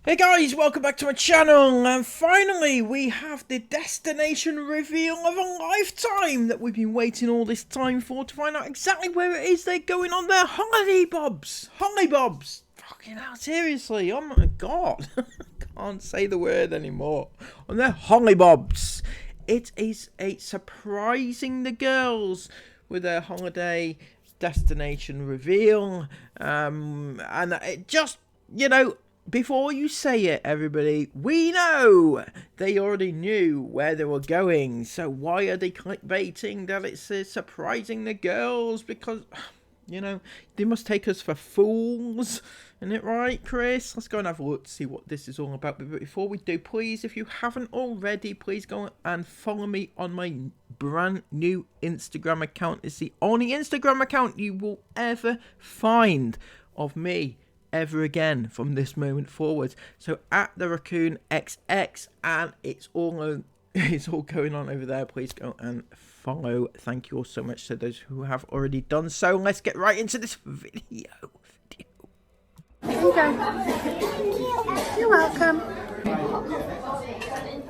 Hey guys, welcome back to my channel, and finally we have the destination reveal of a lifetime that we've been waiting all this time for, to find out exactly where it is they're going on their holiday bobs. Holiday bobs! Fucking hell, seriously, oh my god. Can't say the word anymore. On their holiday bobs. It is a surprising the girls with their holiday destination reveal, and it just, you know, before you say it, everybody, we know they already knew where they were going. So why are they clickbaiting that it's surprising the girls? Because, you know, they must take us for fools. Isn't it right, Chris? Let's go and have a look to see what this is all about. But before we do, please, if you haven't already, please go and follow me on my brand new Instagram account. It's the only Instagram account you will ever find of me ever again from this moment forward. So at the Raccoon XX, and it's all going on over there. Please go and follow. Thank you all so much to those who have already done so. Let's get right into this video. Here you go. You're welcome.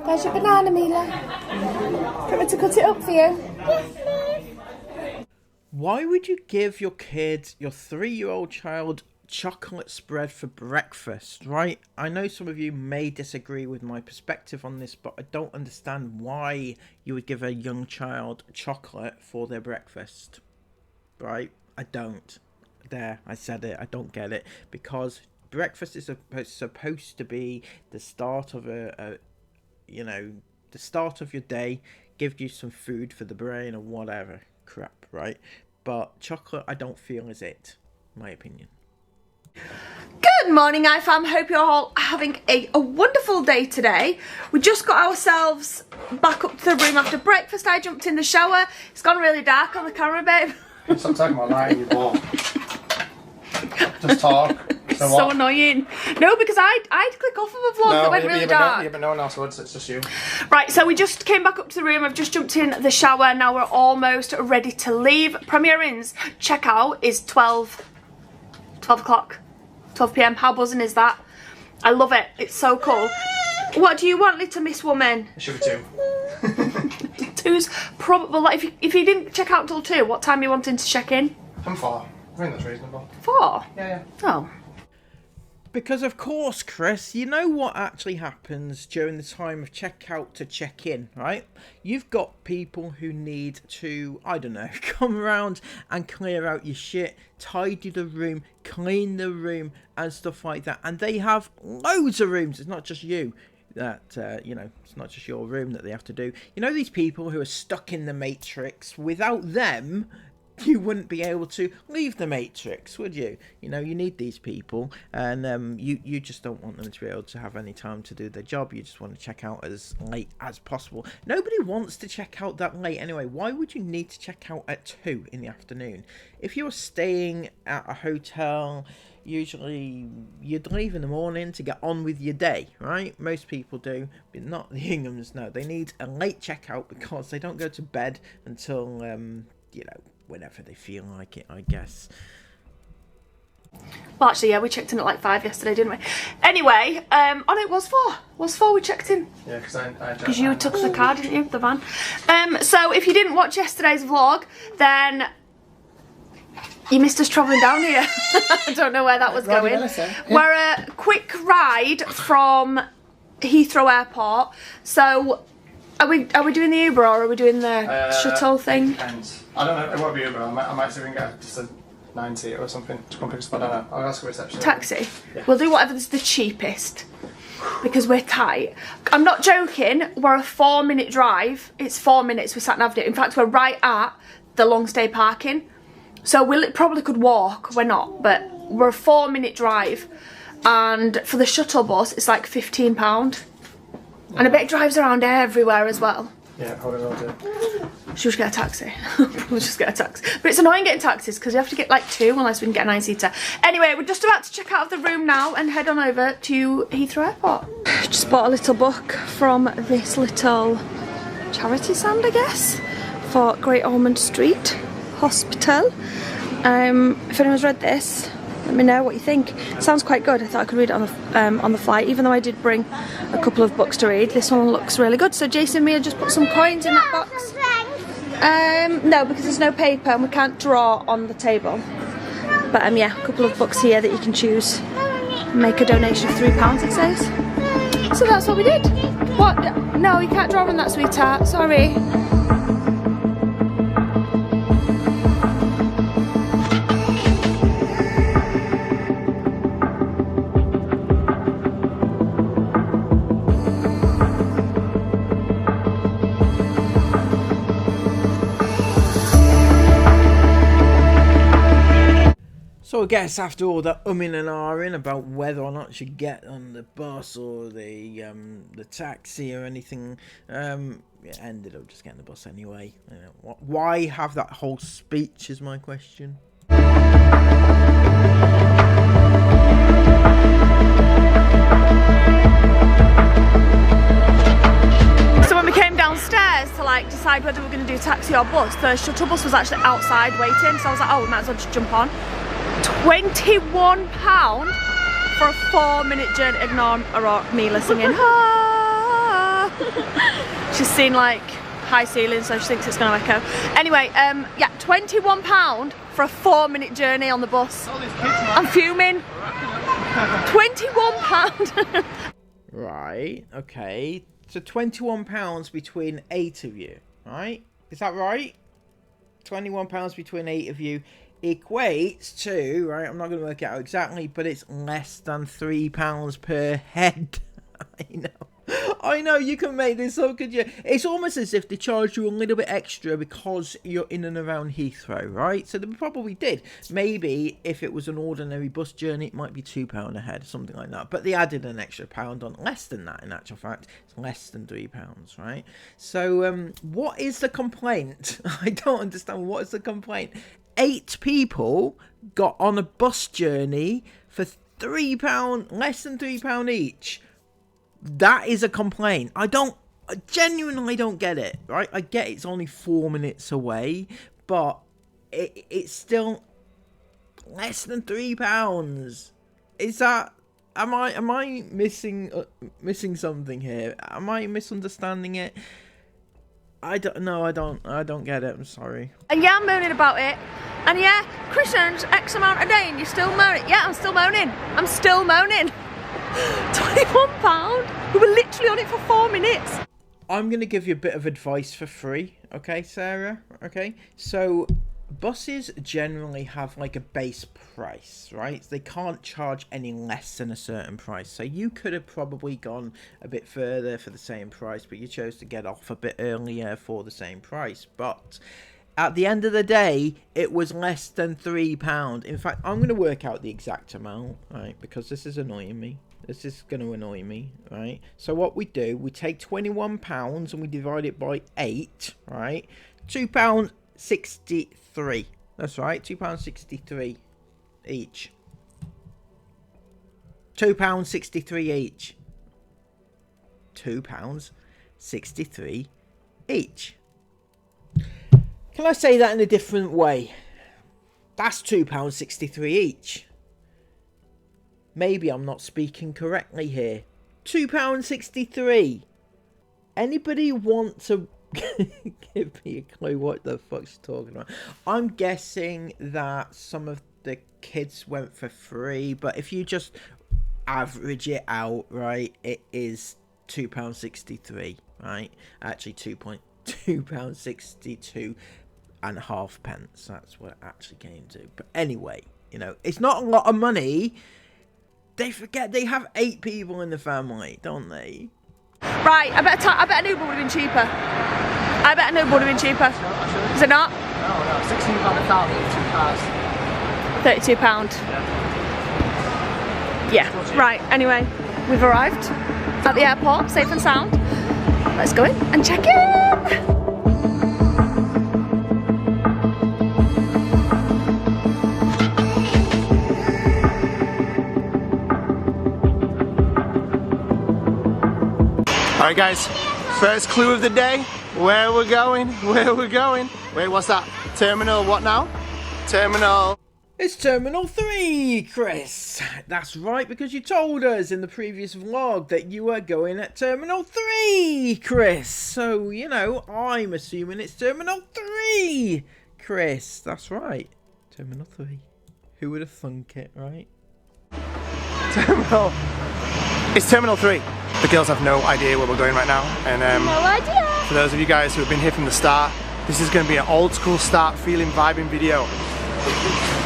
There's your banana, Mila. Do you want me to cut it up for you? Yes, please. Why would you give your kids, your 3-year-old child, chocolate spread for breakfast, right? I know some of you may disagree with my perspective on this, but I don't understand why you would give a young child chocolate for their breakfast, right? I don't. There, I said it. I don't get it, because breakfast is supposed to be the start of the start of your day, give you some food for the brain or whatever crap, right? But chocolate, I don't feel is it, my opinion. Good morning, iFam. Hope you're all having a wonderful day today. We just got ourselves back up to the room after breakfast. I jumped in the shower. It's gone really dark on the camera, babe. Stop talking about lying, you ball. Just talk. So what? So annoying. No, because I'd click off of a vlog that went really dark. Yeah, but no one else would, so it's just you. Right, so we just came back up to the room. I've just jumped in the shower. Now we're almost ready to leave. Premier Inn's checkout is 12 o'clock. 12 PM. How buzzing is that? I love it. It's so cool. What do you want, little Miss Woman? It should be 2. 2's probably. Like, if you didn't check out till 2, what time are you wanting to check in? I'm 4. I think that's reasonable. 4? Yeah. Oh. Because of course, Chris, you know what actually happens during the time of checkout to check-in, right? You've got people who need to, I don't know, come around and clear out your shit, tidy the room, clean the room and stuff like that. And they have loads of rooms. It's not just you that, you know, it's not just your room that they have to do. You know, these people who are stuck in the Matrix, without them, you wouldn't be able to leave the Matrix, would you? You know, you need these people, and you just don't want them to be able to have any time to do their job. You just want to check out as late as possible. Nobody wants to check out that late anyway. Why would you need to check out at 2 in the afternoon? If you're staying at a hotel, usually you'd leave in the morning to get on with your day, right? Most people do, but not the Inghams. No, they need a late checkout because they don't go to bed until, you know, whenever they feel like it, I guess. Well, actually, yeah, we checked in at like 5 yesterday, didn't we? Anyway, oh no, it was 4. It was 4 we checked in. Yeah, because you took the car, didn't you? The van. So if you didn't watch yesterday's vlog, then you missed us travelling down here. I don't know where that was going. Yeah. We're a quick ride from Heathrow Airport. So are we doing the Uber or are we doing the shuttle thing? Depends. I don't know. It won't be Uber. I might see if we can get just a 9-seater or something to come pick us up. I don't know. I'll ask the reception. Taxi? Yeah. We'll do whatever's the cheapest because we're tight. I'm not joking. We're a 4-minute drive. It's 4 minutes. We sat nav'd it. In fact, we're right at the long stay parking. So we probably could walk. We're not, but we're a 4-minute drive. And for the shuttle bus, it's like £15. Yeah. And I bet it drives around everywhere as well. Yeah, probably will do. Should we just get a taxi? We'll just get a taxi. But it's annoying getting taxis because you have to get like 2 unless we can get a 9-seater. Anyway, we're just about to check out of the room now and head on over to Heathrow Airport. Just bought a little book from this little charity stand, I guess, for Great Ormond Street Hospital. If anyone's read this, then me know what you think. Sounds quite good. I thought I could read it on the flight, even though I did bring a couple of books to read. This one looks really good. So Jason and Mia just put some coins in that box. No, because there's no paper and we can't draw on the table. But yeah, a couple of books here that you can choose. Make a donation of £3, it says. So that's what we did. What? No, you can't draw on that, sweetheart. Sorry. So I guess after all that umming and ahhing about whether or not you get on the bus or the taxi or anything, it ended up just getting the bus anyway. You know, why have that whole speech is my question. So when we came downstairs to like decide whether we were going to do taxi or bus, the shuttle bus was actually outside waiting, so I was like, oh, we might as well just jump on. £21 for a 4-minute journey. Ignore Mila singing. Ah. She's seen like high ceilings, so she thinks it's going to echo. Anyway, yeah, £21 for a 4-minute journey on the bus. I'm fuming. £21. Right, okay. So £21 between 8 of you, right? Is that right? £21 between 8 of you equates to, right, I'm not going to work it out exactly, but it's less than £3 per head. I know, you can make this up, could you? It's almost as if they charge you a little bit extra because you're in and around Heathrow, right? So they probably did. Maybe if it was an ordinary bus journey, it might be £2 a head, something like that. But they added an extra pound on, less than that in actual fact. It's less than £3, right? So what is the complaint? I don't understand. What is the complaint? 8 people got on a bus journey for £3, less than £3 each. That is a complaint. I genuinely don't get it, right? I get it's only 4 minutes away, but it's still less than £3. Is that, am I missing something here? Am I misunderstanding it? I don't know. I don't get it. I'm sorry. And yeah, I'm moaning about it. And yeah, Chris earns X amount a day and you're still moaning. Yeah, I'm still moaning. I'm still moaning. £21. We were literally on it for 4 minutes. I'm going to give you a bit of advice for free. Okay, Sarah? Okay. So buses generally have like a base price, right? They can't charge any less than a certain price. So you could have probably gone a bit further for the same price, but you chose to get off a bit earlier for the same price. But at the end of the day, it was less than £3. In fact, I'm going to work out the exact amount, right? Because this is annoying me. This is going to annoy me, right? So what we do, we take £21 and we divide it by 8, right? £2.63. That's right, £2.63 each. £2.63 each. £2.63 each. Can I say that in a different way? That's £2.63 each. Maybe I'm not speaking correctly here. £2.63. Anybody want to give me a clue what the fuck she's talking about? I'm guessing that some of the kids went for free, but if you just average it out, right, it is £2.63, right? Actually, £2.62 and half pence. That's what it actually came to. But anyway, you know, it's not a lot of money. They forget they have 8 people in the family, don't they? Right, I bet an Uber would have been cheaper. I bet an Uber would have been cheaper. Is it not? No, £16 a car, 2 cars. £32. Yeah, right, anyway, we've arrived at the airport, safe and sound. Let's go in and check in. Alright guys, first clue of the day, where we're going. Wait, what's that? Terminal what now? Terminal It's Terminal 3, Chris. That's right, because you told us in the previous vlog that you were going at Terminal 3, Chris. So, you know, I'm assuming it's Terminal 3, Chris. That's right. Terminal 3. Who would have thunk it, right? Terminal. It's Terminal 3. The girls have no idea where we're going right now. And No idea. for those of you guys who have been here from the start, this is going to be an old school start feeling vibing video.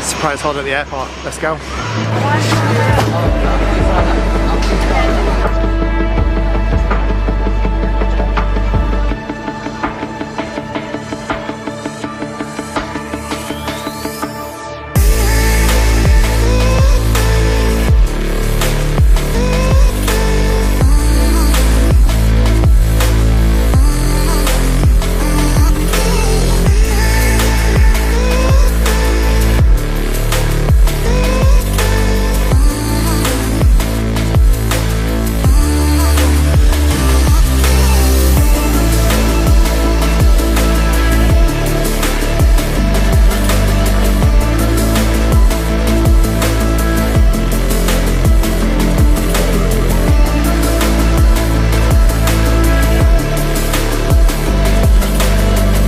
Surprise hold at the airport. Let's go.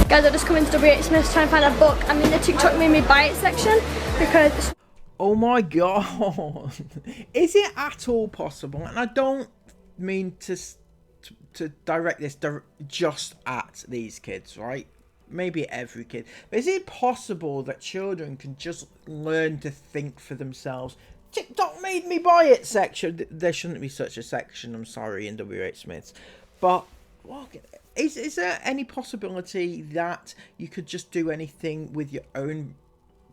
Guys, I just come into W.H. Smith's trying to find a book. I'm in the TikTok made me buy it section because... Oh my god. Is it at all possible? And I don't mean to direct this just at these kids, right? Maybe every kid. But is it possible that children can just learn to think for themselves? TikTok made me buy it section. There shouldn't be such a section, I'm sorry, in W.H. Smith's. But... well, is there any possibility that you could just do anything with your own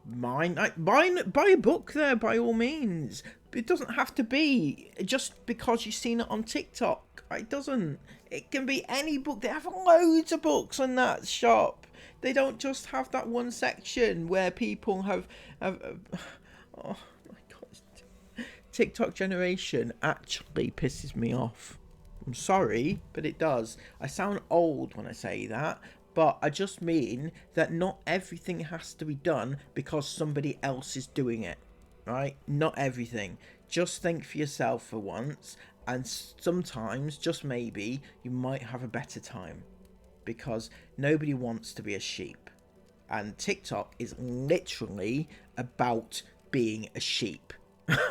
mind? Like, buy a book there, by all means. It doesn't have to be just because you've seen it on TikTok. It doesn't. It can be any book. They have loads of books in that shop. They don't just have that one section where people have oh my god. TikTok generation actually pisses me off. I'm sorry, but it does. I sound old when I say that, but I just mean that not everything has to be done because somebody else is doing it, right? Not everything. Just think for yourself for once, and sometimes, just maybe, you might have a better time because nobody wants to be a sheep. And TikTok is literally about being a sheep.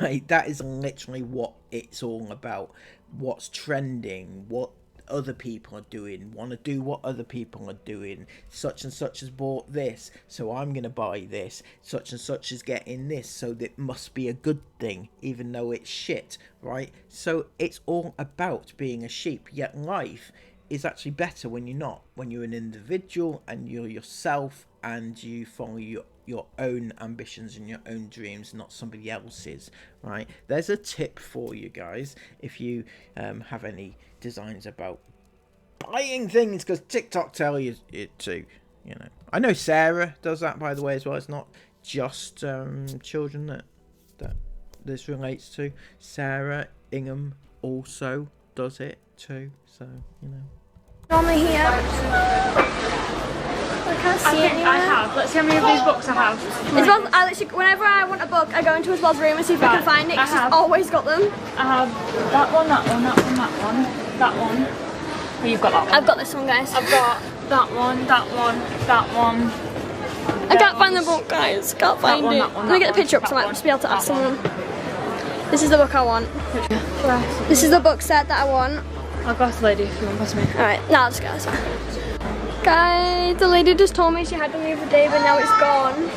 Right? That is literally what it's all about. What's trending, what other people are doing, want to do what other people are doing. Such and such has bought this, so I'm going to buy this. Such and such is getting this, so that must be a good thing, even though it's shit, right? So it's all about being a sheep, yet life is actually better when you're not. When you're an individual and you're yourself and you follow your own ambitions and your own dreams, not somebody else's, right? There's a tip for you guys if you have any designs about buying things, because TikTok tell you it too, you know. I know Sarah does that, by the way, as well. It's not just children that this relates to. Sarah Ingham also does it too, so you know. Normally here. I can't see it anywhere. I have. Let's see how many of these books I have. Isabel, I literally, whenever I want a book, I go into Isabel's room and see if I can find it, because she's always got them. I have that one, that one, that one, that one, that one. Oh, you've got that one. I've got this one, guys. I've got that one, that one, that one. I can't find the book, guys. Can't find one, it. that one, Let me that get the picture up one, so I might just be able to ask that one. someone. This is the book I want. This is the book set that I want. I'll go to the lady if you want to pass me. Alright, now let's go. Guys, the lady just told me she had them the other day, but now it's gone.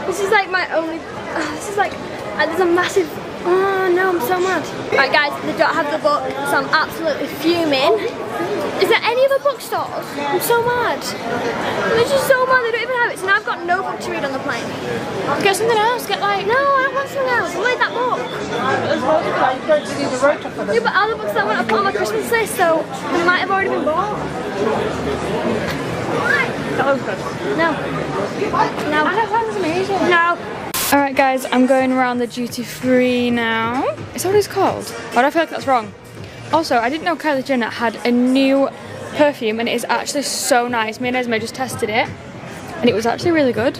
This is like my only... this is like... there's a massive... oh no, I'm so mad. Alright guys, they don't have the book, so I'm absolutely fuming. Is there any other bookstores? I'm so mad. They're just so mad, they don't even have it. So now I've got no book to read on the plane. Get something else, get like... No, I don't want something else. I read that book. Yeah, but other books that I want to put on my Christmas list, so they might have already been bought. That looks good. No. No. I know, that was amazing. No. Alright guys, I'm going around the duty free now. Is that what it's called? Why do I feel like that's wrong? Also, I didn't know Kylie Jenner had a new perfume and it is actually so nice. Me and Esme just tested it. and it was actually really good.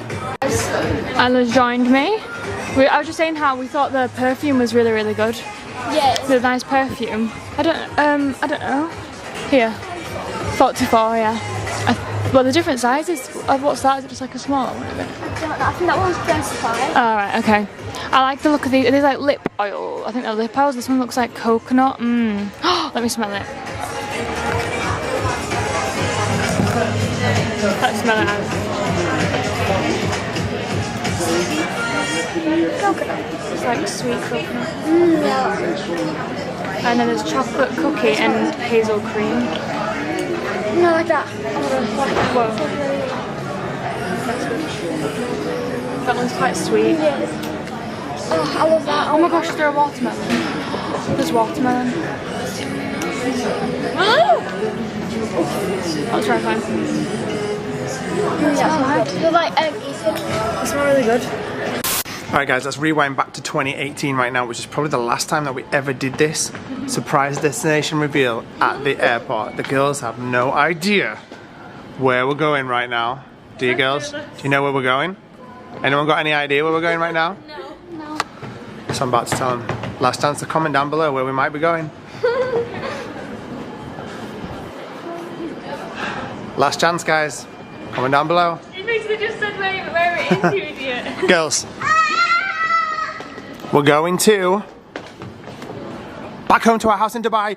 Anna's joined me. I was just saying how we thought the perfume was really, really good. Yeah. The nice perfume. I don't know. Here. 44, yeah. Well, the different sizes. What's that? Is it just like a small one? I think that one's 25. Alright, okay. I like the look of these. These like lip oil. I think they're lip oils. This one looks like coconut. Let me smell it. Let's smell it out. Coconut. It's like sweet coconut. Yeah. And then there's chocolate cookie and hazel cream. No, like that. Whoa. That one's quite sweet. Yeah. Oh, I love that. Oh my gosh, is there a watermelon? There's watermelon. That was terrifying. They're like Ethan. They smell really good. Alright guys, let's rewind back to 2018 right now, which is probably the last time that we ever did this. Surprise destination reveal at the airport. The girls have no idea where we're going right now. Do you girls? Do you know where we're going? Anyone got any idea where we're going right now? No. So I'm about to tell them. Last chance to comment down below where we might be going. Last chance guys. Comment down below. You basically just said where it is, you idiot. Girls. We're going to back home to our house in Dubai.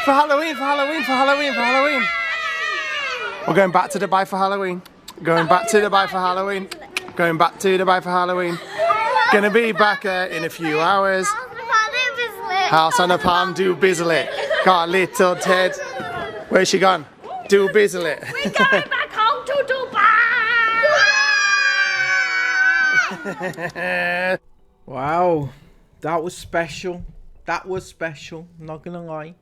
For Halloween, for Halloween, for Halloween, for Halloween. We're going back to Dubai for Halloween. Going back to Dubai for Halloween. Going back to Dubai for Halloween. Gonna be back there in a few hours. House on a palm, do bizzle. Got a little Ted. Where's she gone? Do bizzle. We're going back home to Dubai! Wow, that was special. That was special, not gonna lie.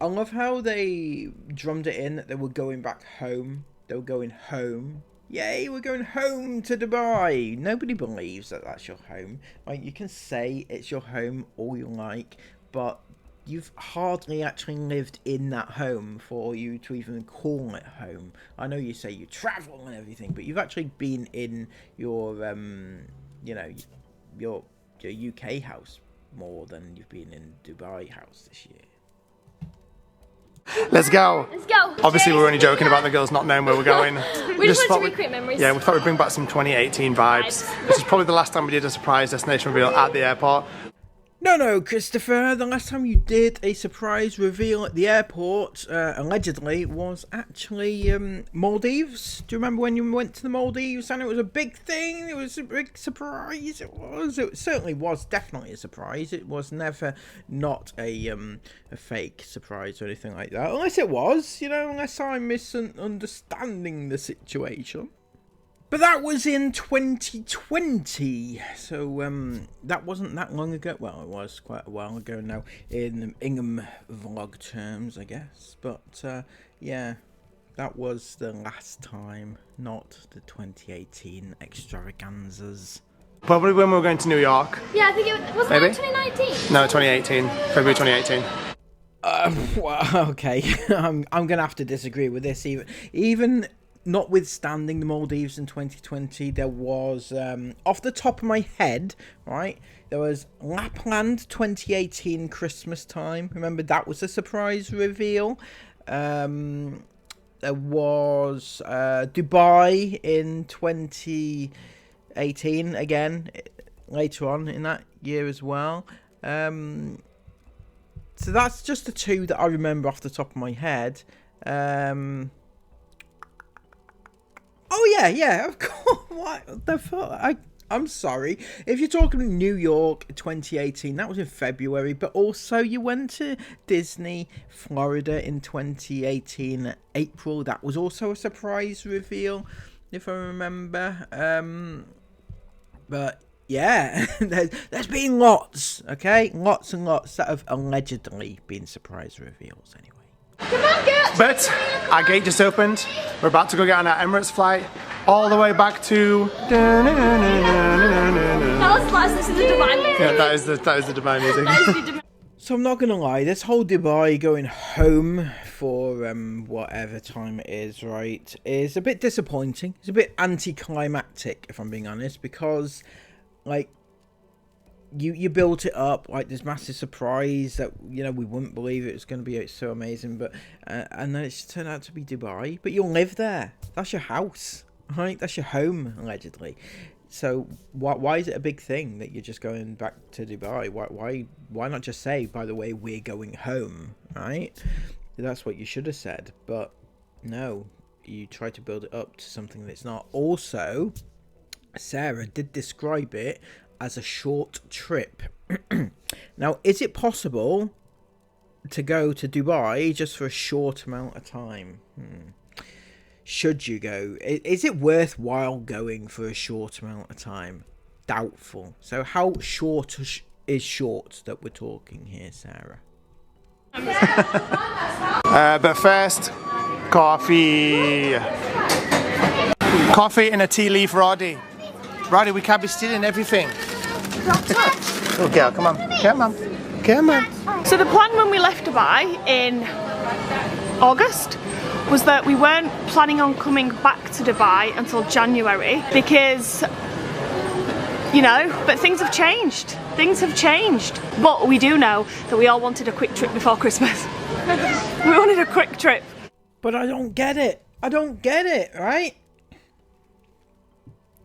I love how they drummed it in that they were going back home. They were going home. Yay, we're going home to Dubai. Nobody believes that that's your home. Like, you can say it's your home all you like, but you've hardly actually lived in that home for you to even call it home. I know you say you travel and everything, but you've actually been in your, you know, your UK house more than you've been in Dubai house this year. Let's go. Let's go. Obviously, we're only joking about the girls not knowing where we're going. We just thought wanted to recreate memories. Yeah, we thought we'd bring back some 2018 vibes. This is probably the last time we did a surprise destination reveal at the airport. No, Christopher, the last time you did a surprise reveal at the airport, allegedly, was actually Maldives. Do you remember when you went to the Maldives and it was a big thing? It was a big surprise. It certainly was definitely a surprise. It was never not a fake surprise or anything like that. Unless it was, you know, unless I'm misunderstanding the situation. But that was in 2020, so that wasn't that long ago. Well, it was quite a while ago now in Ingham vlog terms, I guess. But yeah, that was the last time, not the 2018 extravaganzas. Probably when we were going to New York. Yeah, I think it was Maybe? that 2019. No, 2018. February 2018. Well, okay, I'm gonna have to disagree with this. Even notwithstanding the Maldives in 2020, there was, off the top of my head, right, there was Lapland 2018 Christmas time. Remember, that was a surprise reveal. There was Dubai in 2018, again, later on in that year as well. So that's just the two that I remember off the top of my head. Oh yeah, of course. What the fuck? I'm sorry. If you're talking New York 2018, that was in February, but also you went to Disney Florida in 2018 April. That was also a surprise reveal, if I remember. But yeah, there's been lots, okay? Lots and lots that have allegedly been surprise reveals anyway. Come on, girl. But our gate just opened. We're about to go get on our Emirates flight all the way back to. That was last. This is the Dubai music. Yeah, that is the Dubai music. So I'm not gonna lie, this whole Dubai going home for whatever time it is, right, is a bit disappointing. It's a bit anticlimactic, if I'm being honest, because like you built it up like this massive surprise that, you know, we wouldn't believe it was going to be so amazing, but and then it's turned out to be Dubai. But you'll live there. That's your house, right? That's your home, allegedly. So why is it a big thing that you're just going back to Dubai? Why not just say, by the way, we're going home, right? That's what you should have said. But no, you try to build it up to something that's not. Also, Sarah did describe it as a short trip. Now, is it possible to go to Dubai just for a short amount of time? Should you go? Is it worthwhile going for a short amount of time? Doubtful. So how short is short that we're talking here, Sarah? But first, coffee. Coffee and a tea leaf, Roddy. Roddy, we can't be stealing everything. Oh, girl, come on. Come on. Come on. So the plan when we left Dubai in August was that we weren't planning on coming back to Dubai until January because, you know, but things have changed. Things have changed. But we do know that we all wanted a quick trip before Christmas. We wanted a quick trip. But I don't get it. I don't get it, right?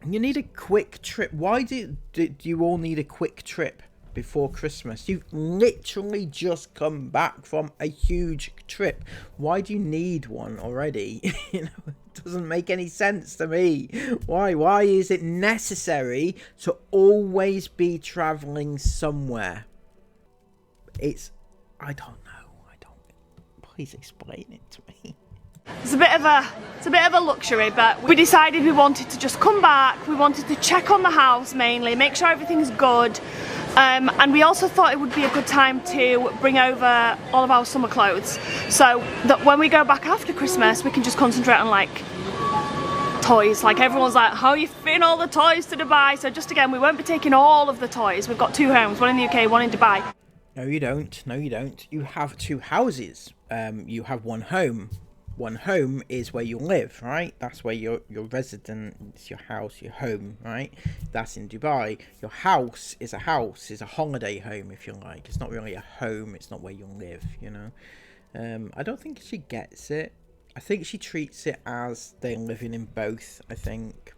You need a quick trip. Why do you all need a quick trip before Christmas? You've literally just come back from a huge trip. Why do you need one already? You know, it doesn't make any sense to me. Why is it necessary to always be traveling somewhere? I don't know. Please explain it to me. It's a bit of a luxury, but we decided we wanted to just come back. We wanted to check on the house mainly, make sure everything's good. And we also thought it would be a good time to bring over all of our summer clothes, so that when we go back after Christmas, we can just concentrate on like toys. Like everyone's like, how are you fitting all the toys to Dubai? So just again, we won't be taking all of the toys. We've got 2 homes, one in the UK, one in Dubai. No, you don't. No, you don't. You have 2 houses. You have one home. One home is where you live, right? That's where your resident, it's your house, your home, right? That's in Dubai. Your house, is a holiday home, if you like. It's not really a home. It's not where you live, you know. I don't think she gets it. I think she treats it as they're living in both, I think.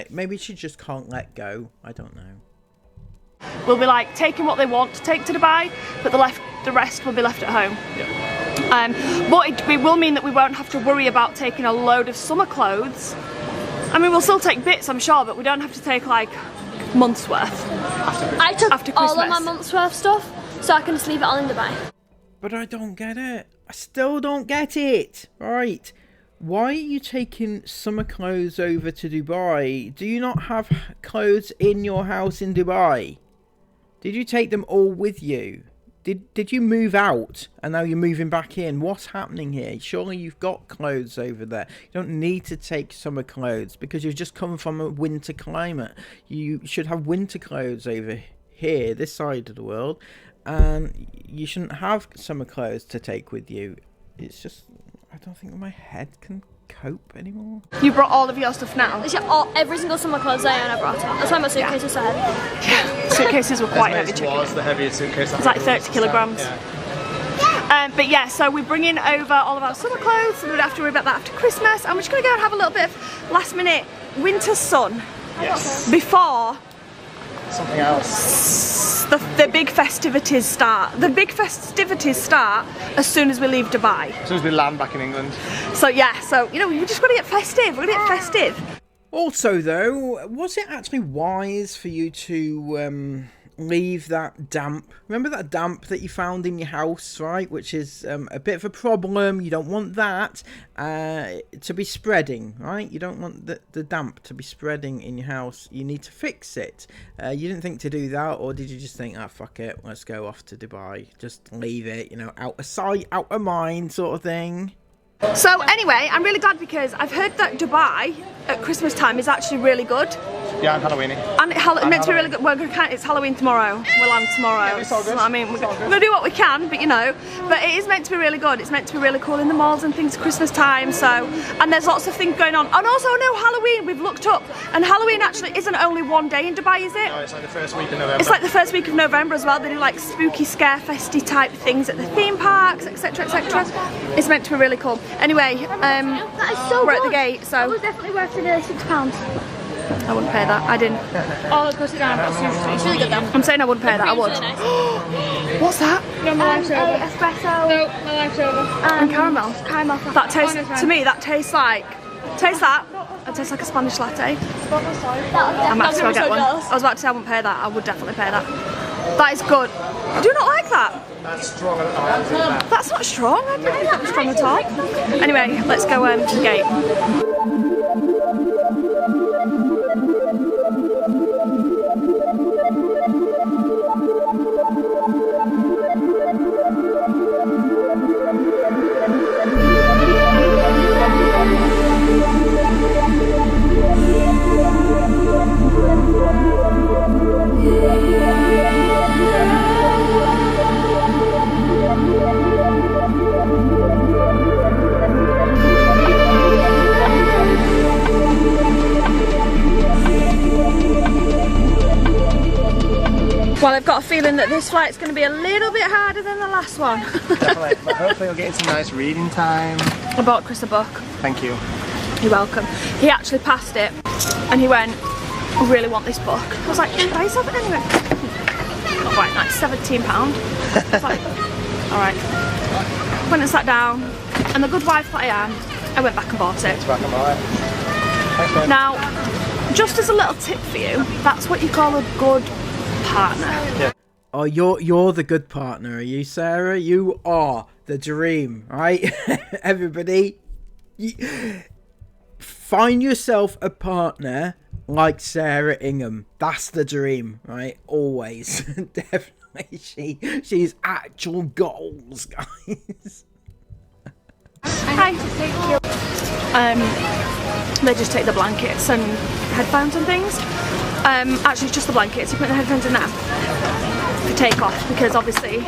Maybe she just can't let go. I don't know. We'll be like taking what they want to take to Dubai, but the rest will be left at home. Yeah. But it will mean that we won't have to worry about taking a load of summer clothes. I mean, we'll still take bits, I'm sure, but we don't have to take like months worth. I took after all Christmas. of my month's worth stuff, so I can just leave it all in Dubai. But I don't get it. I still don't get it. Right. Why are you taking summer clothes over to Dubai? Do you not have clothes in your house in Dubai? Did you take them all with you? Did you move out and now you're moving back in? What's happening here? Surely you've got clothes over there. You don't need to take summer clothes because you've just come from a winter climate. You should have winter clothes over here, this side of the world, and you shouldn't have summer clothes to take with you. It's just, I don't think my head can cope anymore. You brought all of your stuff now? Every single summer clothes I own, I brought it. That's why my suitcase is so heavy. Yeah, suitcases were quite heavy. Was the heaviest suitcase. It's like 30 kilograms. Yeah. But yeah, so we're bringing over all of our summer clothes, so we don't have to worry about that after Christmas. And we're just going to go and have a little bit of last minute winter sun. Yes. Before Something else. the big festivities start. The big festivities start as soon as we leave Dubai. As soon as we land back in England. So yeah, so you know, we're just going to get festive. We're going to get festive. Also, though, was it actually wise for you to leave that damp? Remember that damp that you found in your house, right? Which is a bit of a problem. You don't want that to be spreading, right? You don't want the damp to be spreading in your house. You need to fix it. You didn't think to do that, or did you just think, ah, fuck it, let's go off to Dubai. Just leave it, you know, out of sight, out of mind sort of thing. So anyway, I'm really glad because I've heard that Dubai at Christmas time is actually really good. Yeah, and Halloween. And it's meant to be really good. It's Halloween tomorrow. We'll land tomorrow. Yeah, it's all good. So, I mean, we're going to do what we can, but you know. But it is meant to be really good. It's meant to be really cool in the malls and things at Christmas time. So, and there's lots of things going on. And also, no, Halloween, we've looked up. And Halloween actually isn't only one day in Dubai, is it? No, it's like the first week of November. It's like the first week of November as well. They do like spooky, scare festy type things at the theme parks, etc, etc. It's meant to be really cool. Anyway, That is so we're good. at the gate, so That was definitely worth the nearly £6. I wouldn't pay that. I didn't. Oh, of course, it's really good though. I'm saying I wouldn't pay that. I would. Really nice. What's that? No, my life's over. Espresso No, my life's over. And caramel. caramel. That tastes, no, to me, that tastes like, that. It tastes like a Spanish latte. I might as well get one. I was about to say I wouldn't pay that. I would definitely pay that. That is good. Do you not like that? That's strong. That. That's not strong. I don't think that was strong at all. Anyway, let's go to the gate. Well, I've got a feeling that this flight's going to be a little bit harder than the last one. Definitely. But hopefully we'll get some nice reading time. I bought Chris a book. Thank you. You're welcome. He actually passed it and he went, I really want this book. I was like, buy yourself it anyway. Not quite nice, £17. I was like, alright. Went and sat down, and the good wife that I am, I went back and bought it. It's back on my way. Thanks, mate. Now, just as a little tip for you, that's what you call a good partner. Yeah. Oh, you're the good partner, are you, Sarah? You are the dream, right? Everybody, find yourself a partner like Sarah Ingham. That's the dream, right? Always. Definitely. She's actual goals, guys. Hi. They just take the blankets and headphones and things. Actually, it's just the blankets. You put the headphones in there for takeoff, because obviously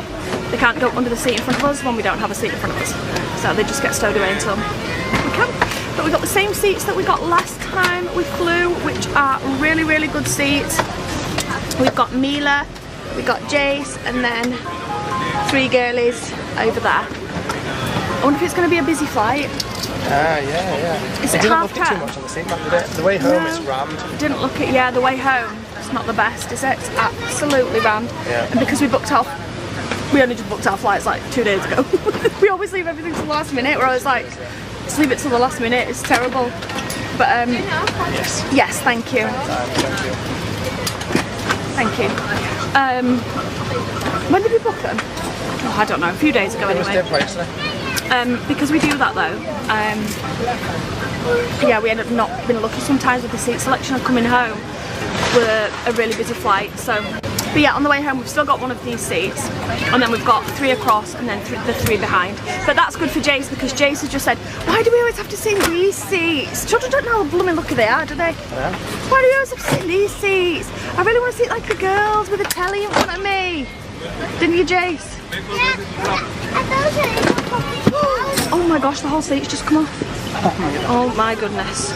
they can't go under the seat in front of us when we don't have a seat in front of us. So they just get stowed away until we can. But we got the same seats that we got last time we flew, which are really, really good seats. We've got Mila, we've got Jace, and then 3 girlies over there. I wonder if it's going to be a busy flight. Yeah. Is It it didn't half look it too 10? much on the seat back, did it? The way home No. is rammed. Didn't look at, yeah, the way home, it's not the best, is it? It's absolutely rammed. Yeah. And because we only just booked our flights like 2 days ago. We always leave everything to the last minute, where I was like, just leave it till the last minute, it's terrible. But Yes. yes, thank you. Thank you. When did we book them? Oh, I don't know, a few days ago It was anyway. their place, isn't it? Because we do that though, yeah, we end up not being lucky sometimes with the seat selection of coming home. We're a really busy flight, so. But yeah, on the way home we've still got one of these seats, and then we've got 3 across and then the 3 behind. But that's good for Jace, because Jace has just said, why do we always have to sit in these seats? Children don't know how blooming lucky they are, do they? Yeah. Why do we always have to sit in these seats? I really want to sit like the girls with a telly in front of me. Didn't you, Jace? Oh my gosh, the whole seat's just come off. Oh my goodness.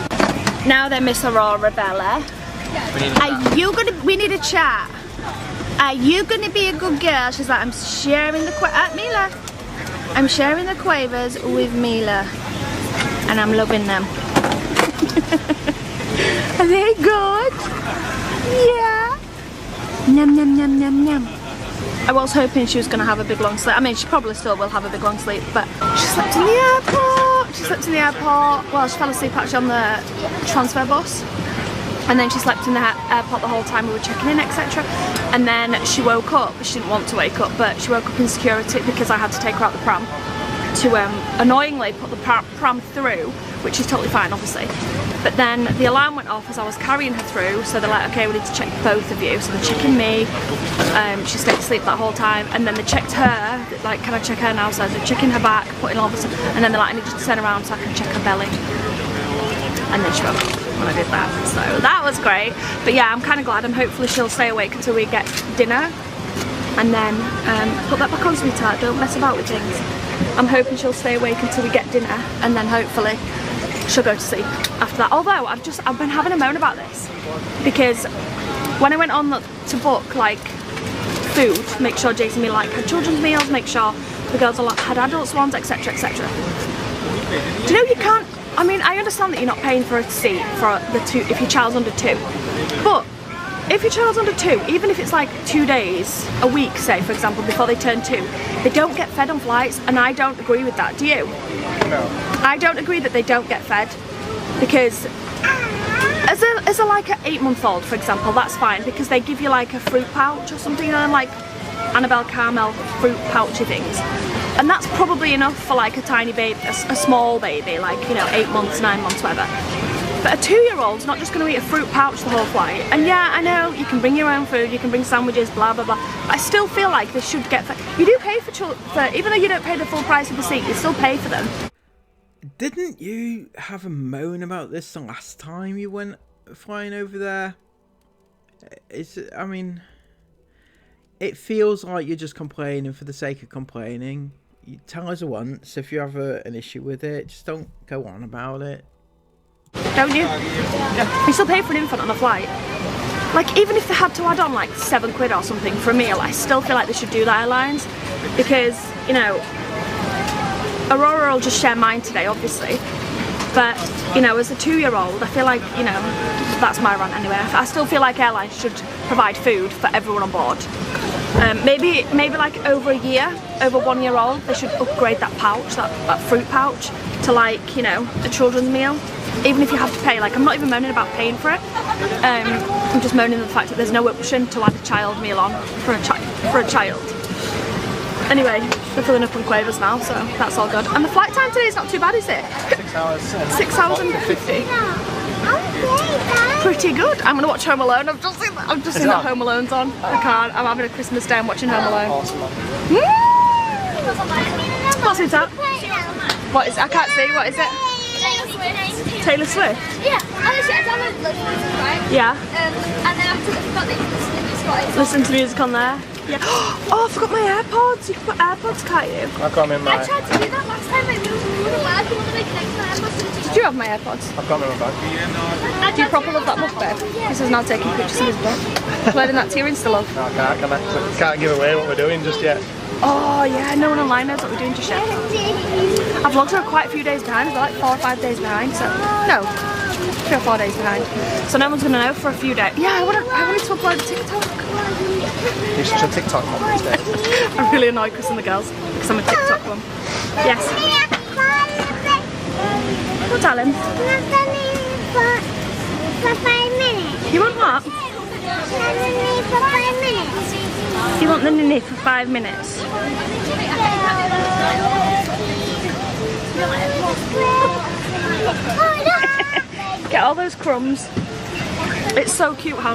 Now then, Miss Aurora Bella. We need a chat. Are you gonna be a good girl? She's like, I'm sharing the Mila. I'm sharing the quavers with Mila. And I'm loving them. Are they good? Yeah. Num num num num num. I was hoping she was going to have a big long sleep. I mean, she probably still will have a big long sleep, but she slept in the airport. Well, she fell asleep actually on the transfer bus. And then she slept in the airport the whole time we were checking in, etc. And then she woke up. She didn't want to wake up, but she woke up in security because I had to take her out the pram to annoyingly put the pram through, which is totally fine, obviously. But then the alarm went off as I was carrying her through, so they're like, okay, we need to check both of you. So they're checking me. She stayed asleep that whole time, and then they checked her, like, can I check her now? So they're checking her back, putting all this, and then they're like, I need you to turn around so I can check her belly. And then she woke up. when I did that, so that was great. But yeah, I'm kind of glad. Hopefully she'll stay awake until we get dinner, and then put that back on, sweetheart, don't mess about with things. I'm hoping she'll stay awake until we get dinner, and then hopefully she'll go to sleep after that. Although I've been having a moan about this, because when I went on to book like food, make sure Jason and me like had children's meals, make sure the girls had adults ones, etc, etc. Do you know you can't, I mean, I understand that you're not paying for a seat for the two if your child's under 2, but if your child's under 2, even if it's like 2 days a week, say for example, before they turn 2, they don't get fed on flights, and I don't agree with that. Do you? No. I don't agree that they don't get fed, because as a like an 8-month-old, for example, that's fine, because they give you like a fruit pouch or something, you know, like Annabelle caramel fruit pouchy things, and that's probably enough for like a tiny baby, a small baby, like, you know, 8 months, 9 months, whatever. But a 2-year-old's not just going to eat a fruit pouch the whole flight. And yeah, I know you can bring your own food, you can bring sandwiches, blah blah blah. But I still feel like they should get fed. You do pay for even though you don't pay the full price of the seat, you still pay for them. Didn't you have a moan about this the last time you went flying over there? I mean, it feels like you're just complaining for the sake of complaining. You tell us once if you have an issue with it, just don't go on about it. Don't you? Yeah. You still pay for an infant on a flight. Like, even if they had to add on like £7 or something for a meal, I still feel like they should do that, airlines, because, you know, Aurora will just share mine today, obviously, but, you know, as a 2-year-old, I feel like, you know, that's my rant anyway. I still feel like airlines should provide food for everyone on board. Maybe like over a year, over 1-year-old, they should upgrade that pouch, that fruit pouch, to like, you know, a children's meal. Even if you have to pay, like, I'm not even moaning about paying for it. I'm just moaning the fact that there's no option to add a child meal on for a child. Anyway, we're filling up on quavers now, so that's all good. And the flight time today is not too bad, is it? 6 hours. 6 hours and 50. Pretty good. I'm gonna watch Home Alone. I've just seen that Home Alone's on. I can't. I'm having a Christmas day. I'm watching Home Alone. Awesome. What's it at? What is it? I can't see. What is it? Taylor Swift? Yeah, I downloaded loads of music, right? Yeah. And then after that, forgot that you got it. Listen to music on there. Yeah. Oh, I forgot my AirPods. You can put AirPods, can't you? I've got them in my... I tried to do that last time, but it wouldn't work. I want to make an extra AirPods. Did you have my AirPods? I've got them in my bag. Do you proper love that book, babe? This is now taking pictures of his book. Loading that to your Insta, love. No, I can't give away what we're doing just yet. Oh yeah, no one online knows what we're doing just yet. Our vlogs are quite a few days behind. They're like 4 or 5 days behind, so no, 3 or 4 days behind. So no one's gonna know for a few days. Yeah, I wanted to upload a TikTok. You're such a TikTok mom these days. I'm really annoyed Chris and the girls because I'm a TikTok mum. Yes. What, darling? For 5 minutes. You want what? For 5 minutes. You want the nini for 5 minutes? Get all those crumbs. It's so cute how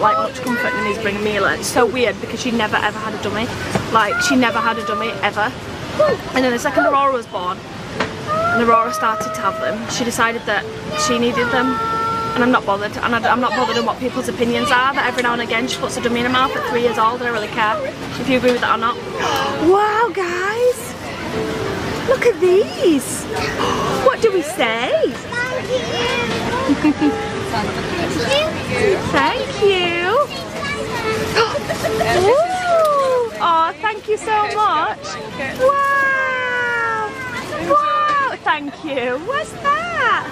like much comfort Nini's bringing Mila. It's so weird because she never ever had a dummy. Like, she never had a dummy ever. And then the second Aurora was born and Aurora started to have them, she decided that she needed them. And I'm not bothered, and I'm not bothered on what people's opinions are, that every now and again she puts a dummy in her mouth at 3 years old. I don't really care if you agree with that or not. Wow, guys! Look at these! What do we say? Thank you! Ooh. Oh, thank you so much! Wow! Wow! Thank you! What's that?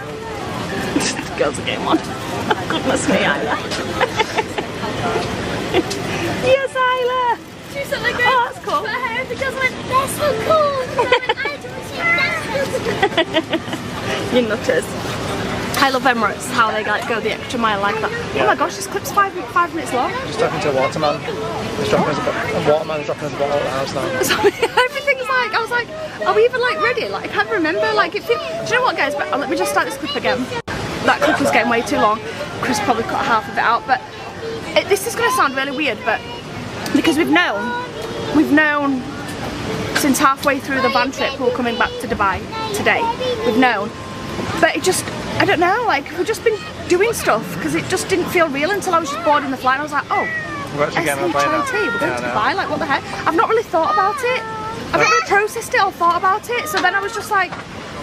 Girls are getting one. Oh, goodness me, Isla. Yes, Isla. She's so like, oh, that's cool. But her because went, they're so cool. I don't see You nutters. I love Emirates, how they like go the extra mile like that. Oh my gosh, this clip's 5 minutes long. Just talking to a waterman. He's dropping us a waterman's dropping us a bottle at the house now. So everything's like, I was like, are we even like ready? Like, I can't remember. Like, it feels. Do you know what, guys? But let me just start this clip again. That clip was getting way too long. Chris probably cut half of it out, but this is going to sound really weird, but because we've known since halfway through the van trip we're coming back to Dubai today. We've known, but it just I don't know, like we've just been doing stuff because it just didn't feel real until I was just bored in the flight and I was like, oh, We're actually getting on a plane now. SHIT, we're going to Dubai, like what the heck? I've not really thought about it. I've not really processed it or thought about it. So then I was just like,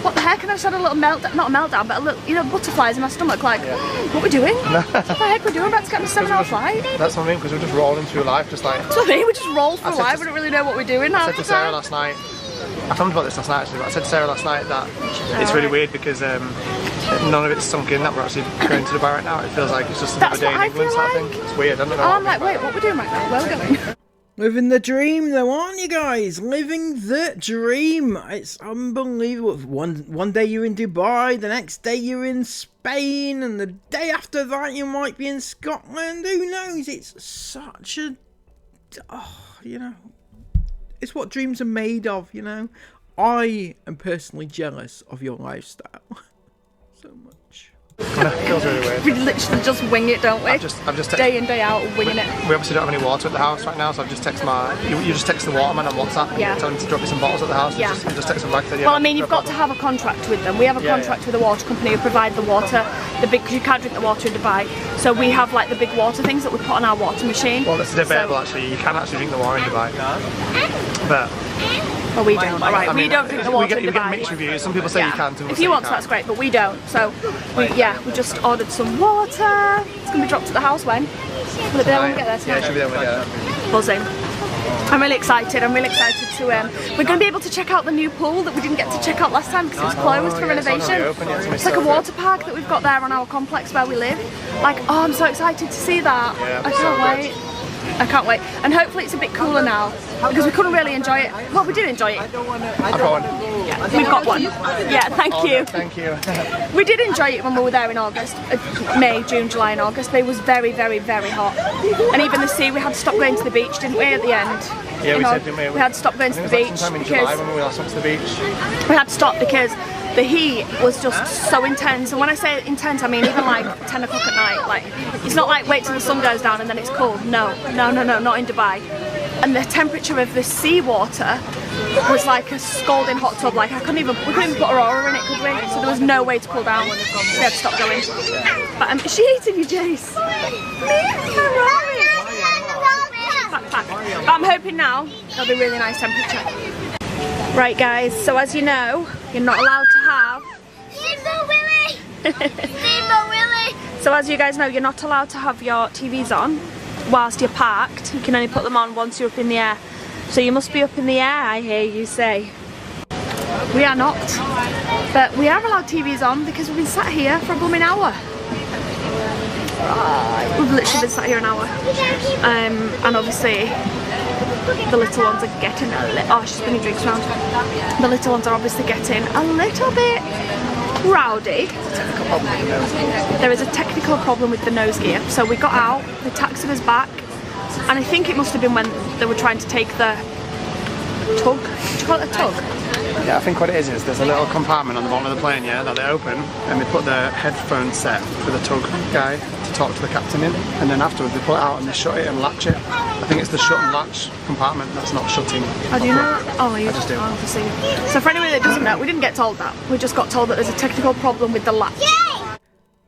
what the heck? And I just had a little meltdown, not a meltdown, but a little, you know, butterflies in my stomach, like, what are we doing? What the heck we're doing? We're about to get on a 7-hour flight. That's what I mean, because we're just rolling through life, just like... That's what I mean, we just roll through life, we don't really know what we're doing. I said to Sarah last night, I filmed about this last night actually, but I said to Sarah last night that it's really weird because none of it's sunk in that we're actually going to Dubai right now. It feels like it's just another day in England sort of thing. It's weird, I don't know. I'm like, wait, what are we doing right now? Where are we going? Living the dream though, aren't you guys? Living the dream. It's unbelievable. One day you're in Dubai, the next day you're in Spain, and the day after that you might be in Scotland. Who knows? It's such a... Oh, you know... It's what dreams are made of, you know. I am personally jealous of your lifestyle. So much. It feels really weird. We literally just wing it, don't we? I've just day in, day out, winging it. We obviously don't have any water at the house right now, so I've just texted you just text the waterman on WhatsApp and tell him to drop me some bottles at the house. Yeah. And just text him back. Well, I mean, you've got to have a contract with them. We have a contract with a water company who provide the water, because you can't drink the water in Dubai. So we have like the big water things that we put on our water machine. Well, it's debatable actually. You can actually drink the water in Dubai. But... Well, we don't. All right, we don't drink the water in You get Dubai. mixed reviews. Some people say you can. If you want to, that's great, but we don't. So, we just ordered some water. It's going to be dropped at the house when? Will it be there when we get there tonight? Yeah, it should be there when we get there. Buzzing. I'm really excited. I'm really excited to... we're going to be able to check out the new pool that we didn't get to check out last time because it was closed for renovation. It's like a water park that we've got there on our complex where we live. Like, oh, I'm so excited to see that. I can't wait. I can't wait. And hopefully it's a bit cooler now because we couldn't really enjoy it. Well, we did enjoy it. I've got one. We've got one. Yeah, thank you. Thank you. We did enjoy it when we were there in August, May, June, July and August, but it was very, very, very hot. And even the sea, we had to stop going to the beach, didn't we, at the end? Yeah, we did, didn't we? We had to stop going to the beach sometime in because July when we last went to the beach. we had to stop because the heat was just so intense. And when I say intense, I mean even like 10 o'clock at night. Like, it's not like wait till the sun goes down and then it's cold. No, not in Dubai. And the temperature of the seawater was like a scalding hot tub. Like we couldn't even put Aurora in it, could we? So there was no way to cool down. We had to stop going. But is she eating you, Jace? But I'm hoping now it'll be really nice temperature. Right guys, so as you know, you're not allowed to have... Steamboat Willie! Steamboat Willie! So as you guys know, you're not allowed to have your TVs on whilst you're parked. You can only put them on once you're up in the air. So you must be up in the air, I hear you say. We are not. But we are allowed TVs on because we've been sat here for a blooming hour. We've literally been sat here an hour. And obviously the little ones are getting a little... Oh, she's bringing drinks around. The little ones are obviously getting a little bit rowdy. There is a technical problem with the nose gear. So we got out, they taxied us back, and I think it must have been when they were trying to take the tug. Do you call it a tug? Yeah, I think what it is there's a little compartment on the bottom of the plane, yeah, that they open, and they put the headphone set for the tug guy to talk to the captain in, and then afterwards they pull it out and they shut it and latch it. I think it's the shut and latch compartment that's not shutting. Oh, do you know that? Oh, you just do. Oh, obviously. So for anyone that doesn't know, we didn't get told that. We just got told that there's a technical problem with the latch.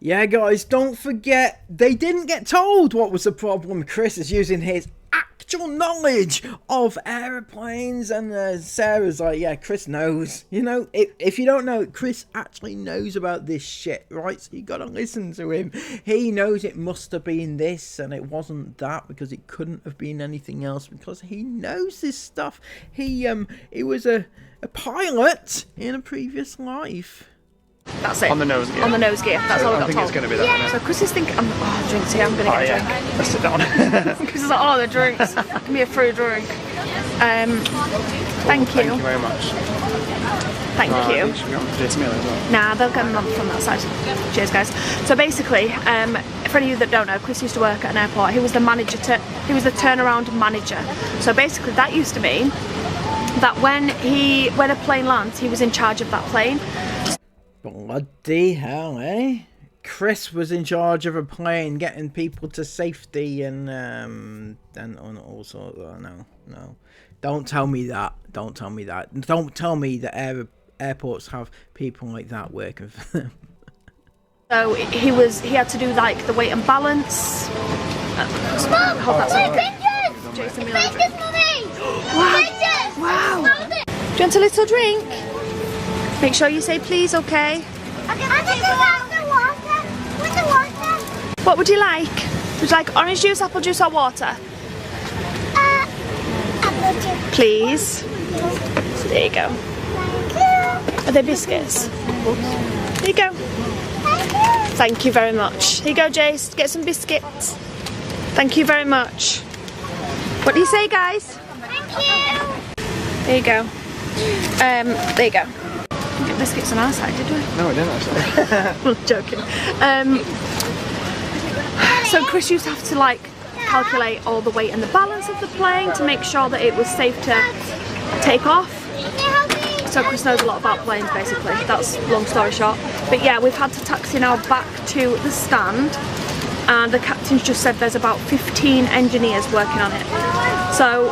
Yeah, guys, don't forget, they didn't get told what was the problem. Chris is using his actual knowledge of aeroplanes, and Sarah's like, yeah, Chris knows. You know, if you don't know, Chris actually knows about this shit, right? So you gotta listen to him. He knows it must have been this, and it wasn't that, because it couldn't have been anything else, because he knows this stuff. He was a pilot in a previous life. That's it. On the nose gear. On the nose gear. That's all I got I think told. it's going to be that. So Chris is thinking, oh, drinks here, I'm going to get a drink. Let's sit down. Chris is like, oh, the drinks. Give me a free drink. Thank you. Thank you very much. Thank you. Should we go on to this meal as well? Nah, they'll get them on from that side. Cheers, guys. So basically, for any of you that don't know, Chris used to work at an airport. He was the manager. He was the turnaround manager. So basically, that used to mean that when a plane lands, he was in charge of that plane. Bloody hell, eh? Chris was in charge of a plane, getting people to safety and all sorts. Oh, no. Don't tell me that. Don't tell me that. Don't tell me that airports have people like that working for them. So he had to do like the weight and balance. Hold that side. Jason Miller drink. Wow. Wow. Do you want a little drink? Make sure you say please, okay? What would you like? Would you like orange juice, apple juice or water? Apple juice. Please. There you go. Are they biscuits? There you go. Thank you very much. Here you go, Jace. Get some biscuits. Thank you very much. What do you say, guys? Thank you. There you go. There you go. We didn't get biscuits on our side, did we? No, I didn't actually. I'm joking. So Chris used to have to like calculate all the weight and the balance of the plane to make sure that it was safe to take off. So Chris knows a lot about planes basically, that's long story short. But yeah, we've had to taxi now back to the stand and the captain's just said there's about 15 engineers working on it. So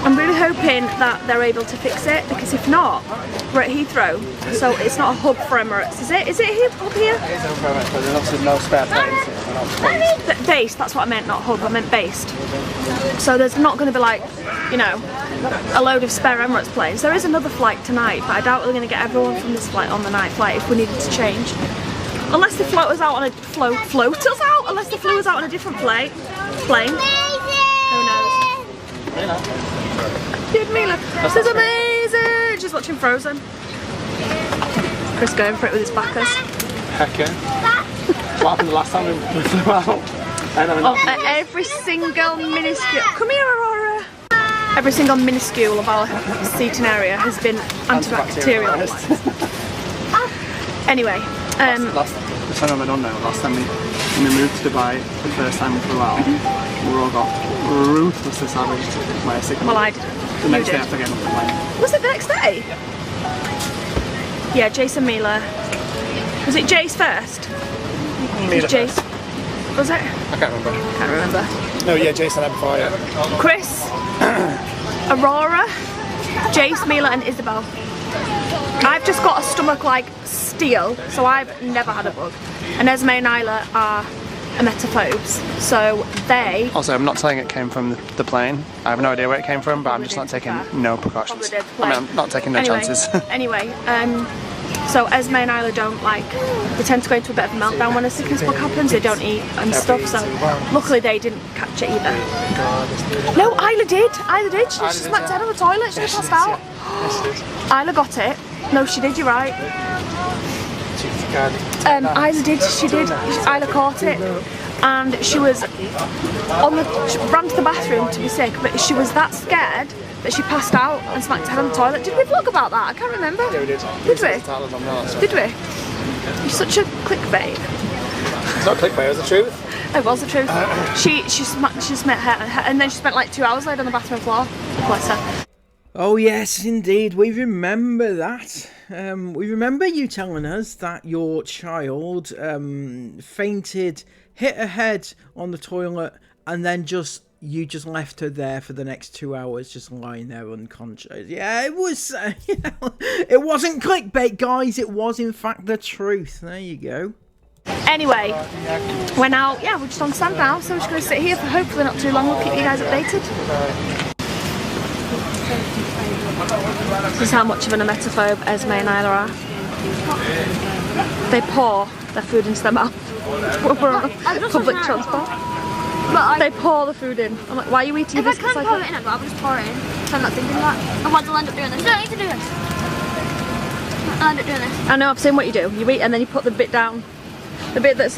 I'm really hoping that they're able to fix it, because if not, we're at Heathrow. So it's not a hub for Emirates, is it? Is it up here? It is over Emirates, but there's obviously no spare planes here. They're not based. Based, that's what I meant, not hub, I meant based. So there's not going to be like, you know, a load of spare Emirates planes. There is another flight tonight, but I doubt we're going to get everyone from this flight on the night flight if we needed to change. Unless they float us out on a float us out? Unless they flew us out on a different plane. Who knows? Dude, Mila, this is amazing! She's watching Frozen. Chris going for it with his backers. Heck yeah. What happened the last time we flew out? Every single minuscule. Come here, Aurora! Every single minuscule of our seating area has been antibacterial. Anyway, the time I don't know, last time when we moved to Dubai, the first time we flew out, we all got ruthlessly savaged by a signal. well, I did. The next day after getting off the plane. Was it the next day? Yeah, Jason Mila. Was it Jace first? Mila Jace. first. Was it? I can't remember. Can't remember. No, yeah, Jason had before, yeah. Chris, Aurora, Jace, Mila and Isabel. I've just got a stomach like steel, so I've never had a bug. And Esme and Isla are emetophobes, so they... Also, I'm not saying it came from the plane. I have no idea where it came from, but I'm just not taking no precautions. I mean, I'm not taking no chances. Anyway, so Esme and Isla don't like, they tend to go into a bit of a meltdown when a sickness bug happens, they don't eat and stuff, so luckily they didn't catch it either. No, Isla did, she just smacked her head on the toilet, she just passed out. Isla got it. No, she did, you're right. Isla did, she did. Isla caught it. And she was on the, she ran to the bathroom to be sick, but she was that scared that she passed out and smacked her head on the toilet. Did we vlog about that? I can't remember. Yeah, we did. Did we? Did we? You're such a clickbait. It's not clickbait, it was the truth. It was the truth. She smacked her, and then she spent like 2 hours laid on the bathroom floor. Bless her. Oh yes, indeed, we remember that. We remember you telling us that your child fainted, hit her head on the toilet, and then you just left her there for the next 2 hours, just lying there unconscious. Yeah, it was, it wasn't clickbait, guys. It was in fact the truth. There you go. Anyway, we're now, yeah, we're just on stand now, so we're just going to sit here for hopefully not too long. We'll keep you guys updated. This is how much of an emetophobe Esme and Isla are. They pour their food into their mouth. We're on public transport. But they pour the food in. I'm like, why are you eating this? If I can't pour it in, I'll just pour it in. So I'm not thinking that. Otherwise I'll end up doing this. You don't need to do this. I'll end up doing this. I know, I've seen what you do. You eat and then you put the bit down. The bit that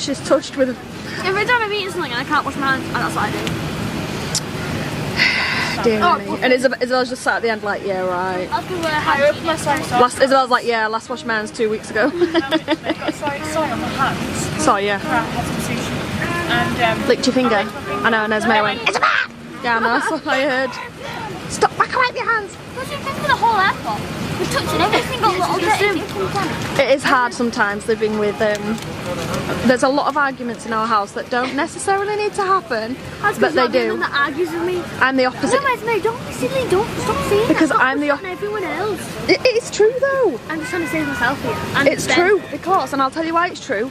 she's touched with. Every time I'm eating something and I can't wash my hands, that's what I do. Dear me. And Isabel's just sat at the end like, yeah, right. That's because I opened my soy sauce. Isabel's like, yeah, last washed my hands 2 weeks ago. They've got soy on my hands. Sorry, yeah. Had some sushi. And licked your finger. I know, and Esme went, Isabel! Yeah, no, that's what I heard. Stop, back away with your hands. What's it for the whole airport? We're touching every single little thing. It is hard sometimes living with, there's a lot of arguments in our house that don't necessarily need to happen, but they do. That argues with me. I'm the opposite. No, don't be silly, don't stop saying Because that. I'm the everyone else. It's true though. I'm just trying to save myself here. And It's true, because, and I'll tell you why it's true,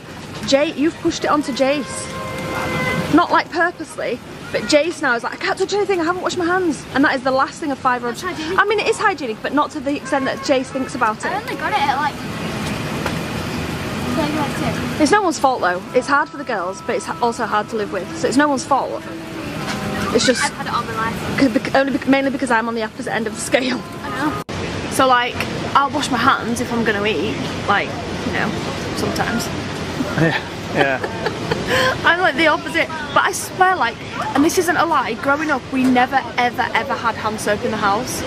you've pushed it onto Jace. Not like purposely, but Jace now is like, I can't touch anything, I haven't washed my hands. And that is the last thing a 5-year-old. I mean, it is hygienic, but not to the extent that Jace thinks about it. I only got it at like... It's no one's fault though. It's hard for the girls, but it's also hard to live with. So it's no one's fault. It's just... I've had it all my life. Mainly because I'm on the opposite end of the scale. I know. So like, I'll wash my hands if I'm going to eat, like, you know, sometimes. Yeah. I'm like the opposite, but I swear, like, and this isn't a lie, growing up we never ever had hand soap in the house,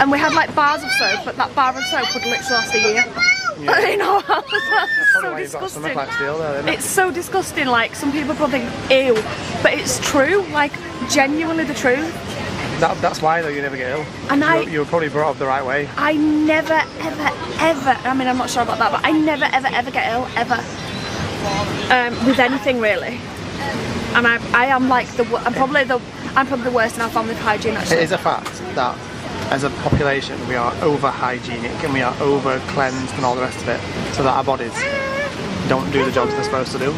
and we had like bars of soap, but that bar of soap would literally last a year. In our house. That's so disgusting. It's so disgusting. Like, some people probably think ew, but it's true. Like, genuinely the truth. That's why though you never get ill. And you were probably brought up the right way. I never ever. I mean, I'm not sure about that, but I never ever get ill ever. With anything really, and I am like I'm probably the worst in our family for hygiene actually. It is a fact that as a population we are over hygienic and we are over cleansed and all the rest of it, so that our bodies don't do the jobs they're supposed to do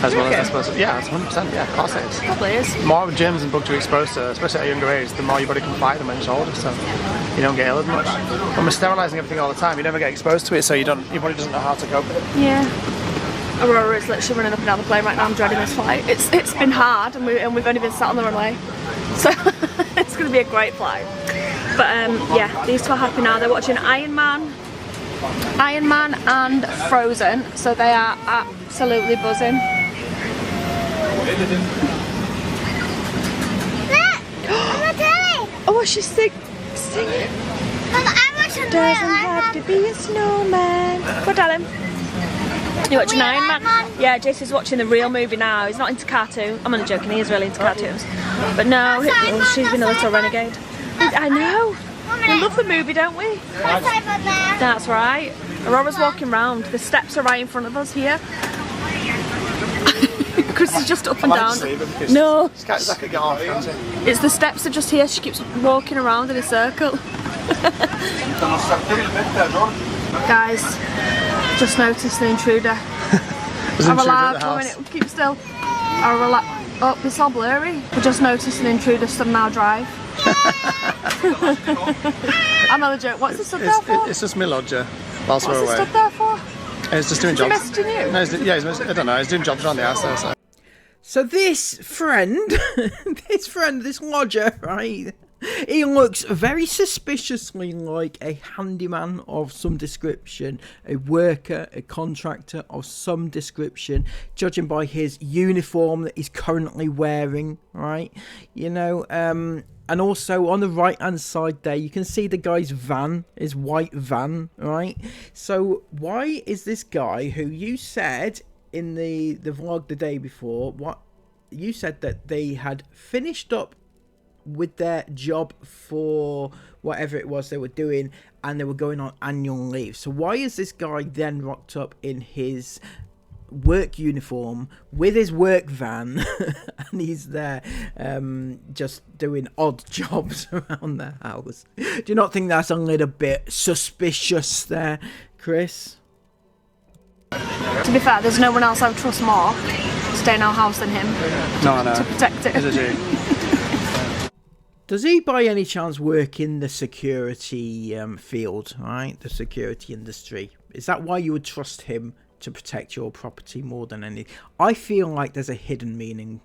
as well as they're supposed to. Yeah, it's 100%. Yeah, of course it is. Probably is. The more germs and bugs you're exposed to, especially at a younger age, the more your body can fight them when it's older, so you don't get ill as much. When we're sterilising everything all the time, you never get exposed to it, so your body doesn't know how to cope with it. Yeah. Aurora is literally running up and down the plane right now. I'm dreading this flight. It's been hard, and we've only been sat on the runway, so it's going to be a great flight. But yeah, these two are happy now. They're watching Iron Man and Frozen, so they are absolutely buzzing. Oh, she's singing. Doesn't have to be a snowman. Go, darling. You watching Iron Man? Yeah, Jason's watching the real movie now. He's not into cartoons. I'm only joking, he is really into cartoons. But no, she's been a little renegade. I know. We love the movie, don't we? That's right. Aurora's walking round. The steps are right in front of us here. Chris is just up and down. No. It's the steps are just here. She keeps walking around in a circle. Guys, just noticed the intruder. I'm alive. 1 minute. Keep still. Oh, it's all blurry. We just noticed an intruder stood in our drive. I'm not a joke. What's it stood there for? It's just me lodger whilst we're away. What's it stood there for? It's just doing jobs. Is he messaging you? No, I don't know. He's doing jobs around the house there. So this friend, this lodger, right? He looks very suspiciously like a handyman of some description, a worker, a contractor of some description, judging by his uniform that he's currently wearing, right? You know, and also on the right hand side there, you can see the guy's van, his white van, right? So why is this guy, who you said in the vlog the day before, what you said that they had finished up with their job for whatever it was they were doing and they were going on annual leave. So why is this guy then rocked up in his work uniform with his work van and he's there just doing odd jobs around the house? Do you not think that's a little bit suspicious there, Chris? To be fair, there's no one else I would trust more to stay in our house than him. No, to protect it. Does he by any chance work in the security field, right? The security industry. Is that why you would trust him to protect your property more than any? I feel like there's a hidden meaning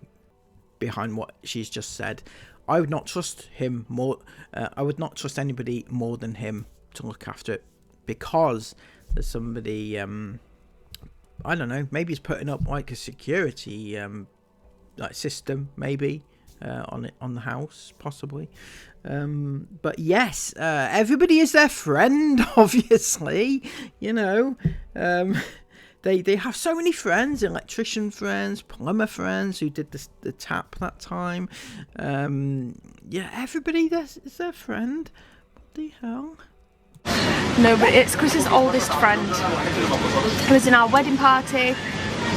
behind what she's just said. I would not trust him more. I would not trust anybody more than him to look after it, because there's somebody. I don't know. Maybe he's putting up like a security like system, maybe. On the house, possibly. But yes, everybody is their friend, obviously. You know, They have so many friends, electrician friends, plumber friends who did the tap that time. Yeah, everybody is their friend. What the hell? No, but it's Chris's oldest friend. He was in our wedding party.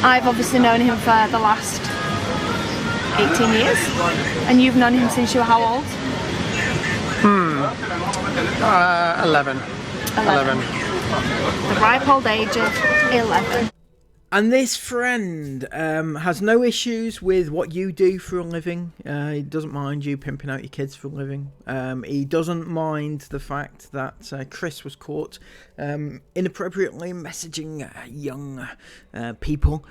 I've obviously known him for the last 18 years. And you've known him since you were how old? 11. 11. The ripe old age of 11. And this friend has no issues with what you do for a living. He doesn't mind you pimping out your kids for a living. He doesn't mind the fact that Chris was caught inappropriately messaging young people.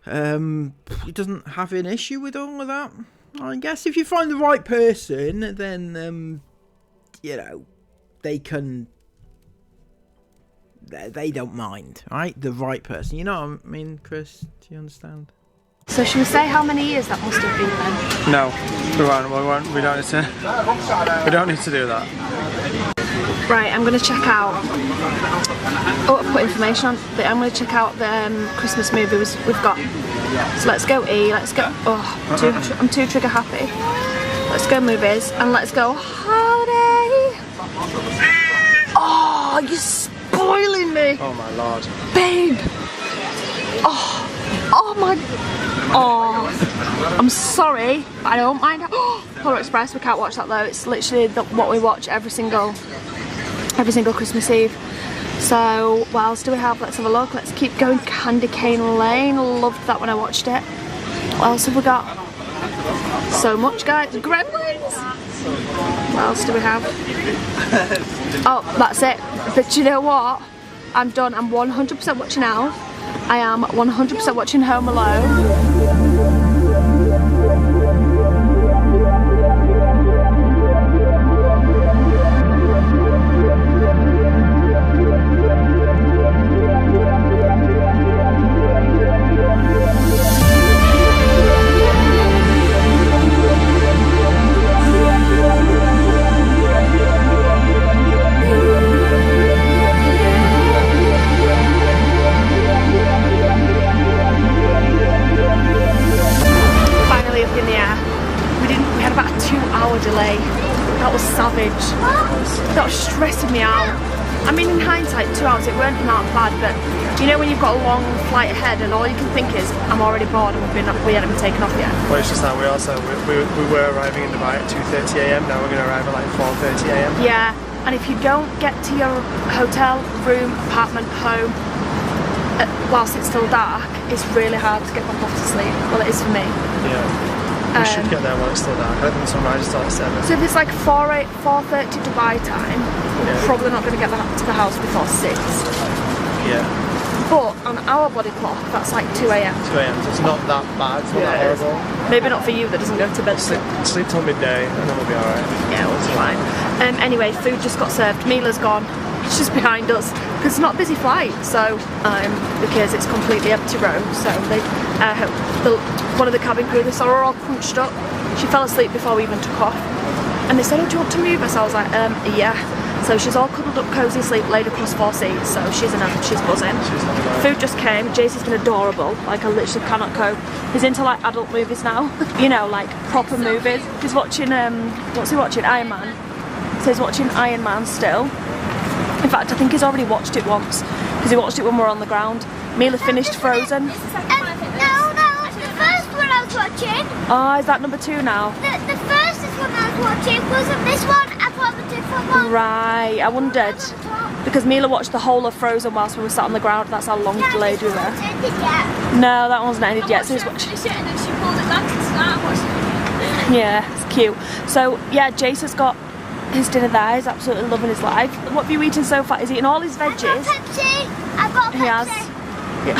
He doesn't have an issue with all of that. I guess if you find the right person, then, you know, they don't mind, right? The right person. You know what I mean, Chris? Do you understand? So should we say how many years that must have been then? No, we won't. We don't need to do that. Right, I'm going to check out. Oh, I put information on, but I'm going to check out the Christmas movie we've got. So let's go E. Let's go. Oh, I'm too trigger happy. Let's go movies and let's go holiday. Oh, you're spoiling me. Oh my lord. Babe. Oh my. Oh, I'm sorry, but I don't mind. Polar Express. We can't watch that though. It's literally what we watch every single Christmas Eve. So what else do we have? Let's have a look. Let's keep going. Candy Cane Lane. Loved that when I watched it. What else have we got? So much, guys. Gremlins. What else do we have? Oh, that's it. But you know what? I'm done. I'm 100% watching Elf. I am 100% watching Home Alone. Delay. That was savage. That was stressing me out. I mean, in hindsight, 2 hours, it weren't that bad, but you know when you've got a long flight ahead and all you can think is, I'm already bored and we haven't been taken off yet. Well, it's just that we were arriving in Dubai at 2:30 AM, now we're going to arrive at like 4:30 AM. Yeah, and if you don't get to your hotel, room, apartment, home, whilst it's still dark, it's really hard to get back off to sleep. Well, it is for me. Yeah. We should get there while it's still dark. I don't think the sunrise is till at 7. So if it's like 4:30 Dubai time, we're probably not going to get to the house before 6. Yeah. But on our body clock, that's like 2 AM. 2 AM, so it's not that bad, it's not that horrible. Maybe not for you that doesn't go to bed. Sleep till midday and then we'll be alright. Yeah, we'll be fine. Anyway, food just got served. Mila's gone. She's behind us because it's not a busy flight, so because it's completely empty row. So they, one of the cabin crew, they saw her all crunched up. She fell asleep before we even took off, and they said, "Oh, do you want to move us?" I was like, "Yeah." So she's all cuddled up, cozy asleep, laid across 4 seats. So she's buzzing. Food just came. Jason's been adorable. Like I literally cannot cope. He's into like adult movies now. You know, like proper movies. He's watching what's he watching? Iron Man. So he's watching Iron Man still. In fact, I think he's already watched it once because he watched it when we were on the ground. Mila finished Frozen. No, the first one I was watching. Oh, is that number 2 now? The first one I was watching wasn't this one, I thought the different one. Right, I wondered. Because Mila watched the whole of Frozen whilst we were sat on the ground. That's how long delayed we were. No, that one's not ended yet. So he's watching. Yeah, it's cute. So yeah, Jason's got his dinner there. He's absolutely loving his life. What have you eaten so far? He's eating all his veggies. I've got Pepsi. He has. Yeah.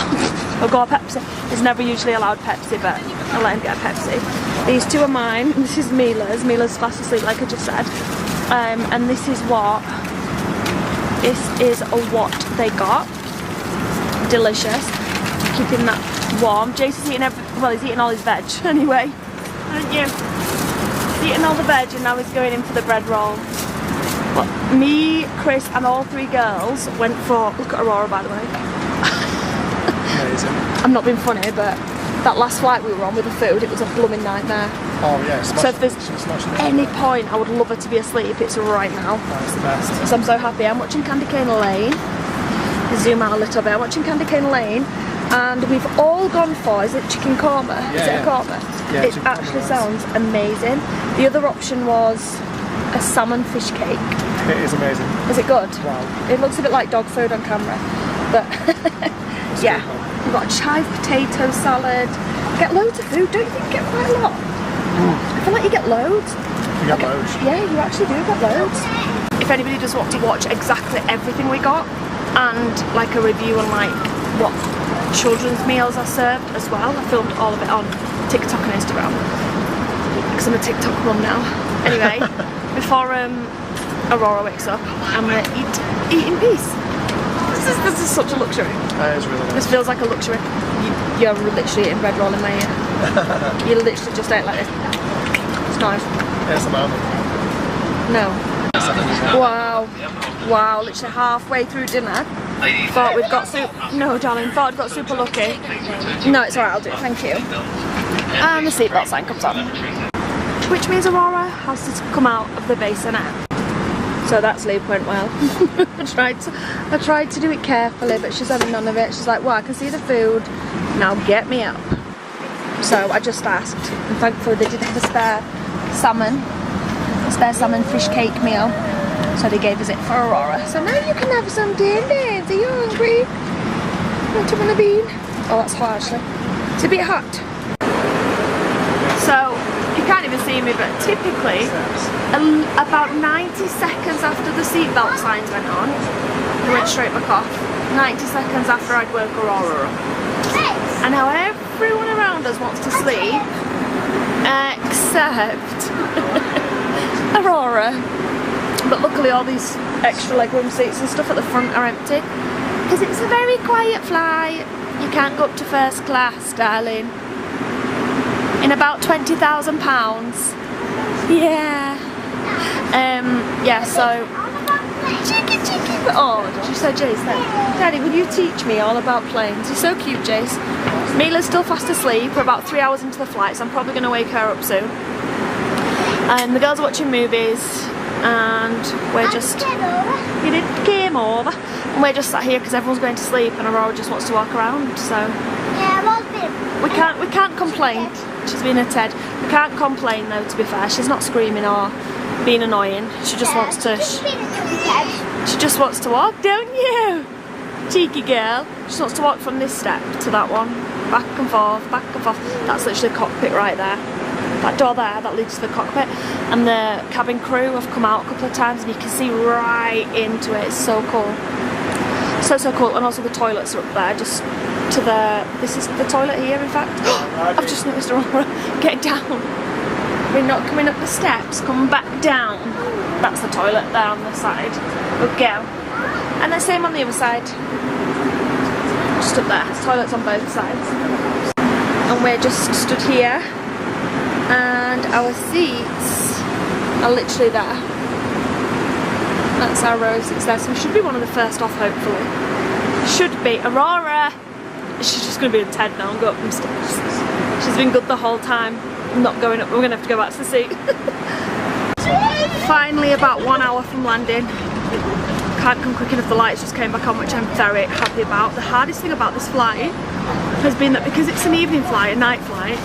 I've got a Pepsi. He's never usually allowed Pepsi, but I'll let him get a Pepsi. These 2 are mine. This is Mila's. Mila's fast asleep, like I just said. And this is what they got. Delicious. Keeping that warm. Jason's eating he's eating all his veg anyway. Aren't you? He's eating all the veg and now he's going in for the bread roll. But me, Chris and all 3 girls went for, look at Aurora by the way. Amazing. I'm not being funny, but that last flight we were on with the food, it was a blooming nightmare. Oh yeah, So if there's any point I would love her to be asleep, it's right now. That's the best. So I'm so happy. I'm watching Candy Cane Lane. Zoom out a little bit. I'm watching Candy Cane Lane, and we've all gone for, is it chicken korma? Yeah, is it a korma? Yeah, it chicken actually korma, sounds amazing. The other option was a salmon fish cake. It is amazing. Is it good? Wow. It looks a bit like dog food on camera, but yeah. We've got a chive potato salad. Get loads of food. Don't you think you get quite a lot? I feel like you get loads. You get loads. Yeah, you actually do get loads. If anybody does want to watch exactly everything we got and like a review on like what children's meals are served as well, I filmed all of it on TikTok and Instagram because I'm a TikTok mum now. Anyway, before Aurora wakes up, I'm gonna eat in peace. This is such a luxury. That is really nice. This feels like a luxury. You're literally eating bread roll in my ear. You literally just ate like this. It's nice. Yes, I'm out. No. Wow. Wow, literally halfway through dinner. Thought we've got no darling, thought I'd got super lucky. No, it's alright, I'll do it, thank you. And the seatbelt sign comes on. Which means Aurora has to come out of the bassinet. So that sleep went well. I tried to do it carefully, but she's having none of it. She's like, well, I can see the food, now get me up. So I just asked, and thankfully they did have a spare salmon fish cake meal. So they gave us it for Aurora. So now you can have some dinner. Are you hungry? What do you want to be? Oh, that's hot actually. It's a bit hot. So, you can't even see me, but typically, about 90 seconds after the seatbelt signs went on, it went straight back off. 90 seconds after I'd woke Aurora up. And now everyone around us wants to sleep, except Aurora. But luckily all these extra legroom seats and stuff at the front are empty, because it's a very quiet flight. You can't go up to first class, darling. In about £20,000. Yeah. Yeah, so oh, she's so Jace then. Daddy, will you teach me all about planes? You're so cute, Jace. Mila's still fast asleep. We're about 3 hours into the flight, so I'm probably gonna wake her up soon. And the girls are watching movies, and we're just game over. And we're just sat here because everyone's going to sleep, and Aurora just wants to walk around. So we can't complain. She's being a Ted. We can't complain though, to be fair. She's not screaming or being annoying. She just wants to. She just wants to walk, don't you? Cheeky girl. She just wants to walk from this step to that one. Back and forth, back and forth. That's literally the cockpit right there. That door there, that leads to the cockpit. And the cabin crew have come out a couple of times and you can see right into it. It's so cool. So cool. And also the toilets are up there, just to the, this is the toilet here in fact. I've just noticed Aurora. Get down. We're not coming up the steps, come back down. That's the toilet there on the side. We'll go. And the same on the other side. Just up there. There's toilets on both sides. And we're just stood here. And our seats are literally there. That's our row seats there. So we should be one of the first off, hopefully. Should be. Aurora! She's just going to be a Ted now and go up them steps. She's been good the whole time. I'm not going up. We're going to have to go back to the seat. Finally, about 1 hour from landing. Can't come quick enough. The lights just came back on, which I'm very happy about. The hardest thing about this flight has been that because it's an evening flight, a night flight,